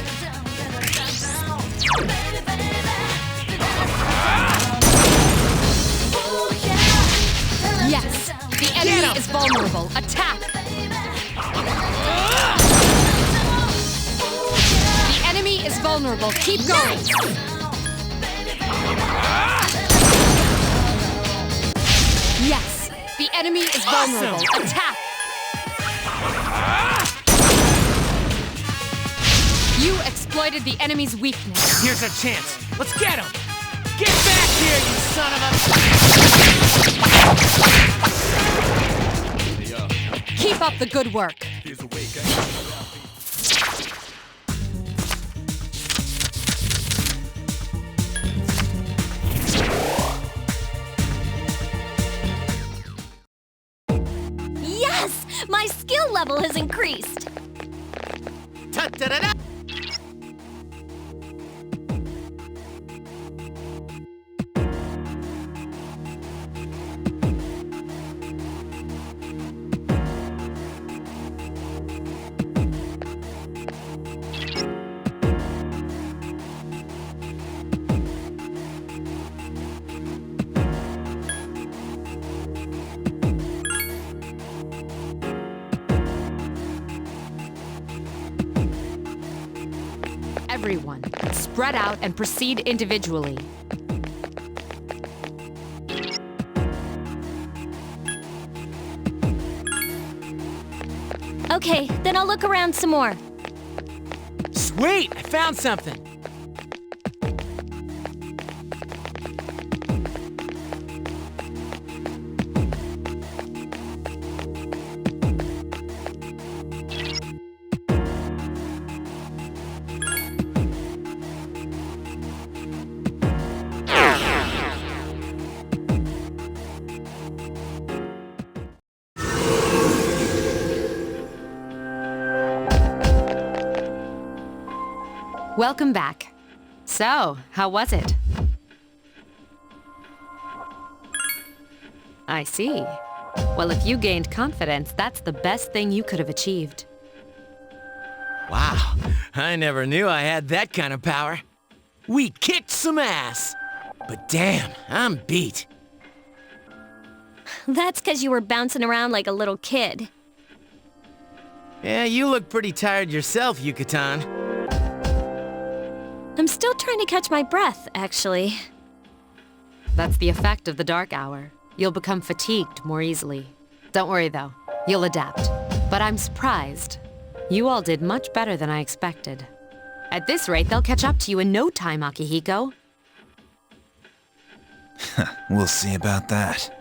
Yes, the enemy is vulnerable. Attack! The enemy is vulnerable. Keep going. Yes, the enemy is vulnerable. Attack! You exploited the enemy's weakness. Here's our chance. Let's get him! Get back here, you son of a... Keep up the good work. Yes! My skill level has increased! Ta-da-da-da! Everyone, spread out and proceed individually. Okay, then I'll look around some more. Sweet! I found something! Welcome back. So, how was it? I see. Well, if you gained confidence, that's the best thing you could have achieved. Wow, I never knew I had that kind of power. We kicked some ass! But damn, I'm beat. That's because you were bouncing around like a little kid. Yeah, you look pretty tired yourself, Yucatan. I'm still trying to catch my breath, actually. That's the effect of the dark hour. You'll become fatigued more easily. Don't worry, though. You'll adapt. But I'm surprised. You all did much better than I expected. At this rate, they'll catch up to you in no time, Akihiko. We'll see about that.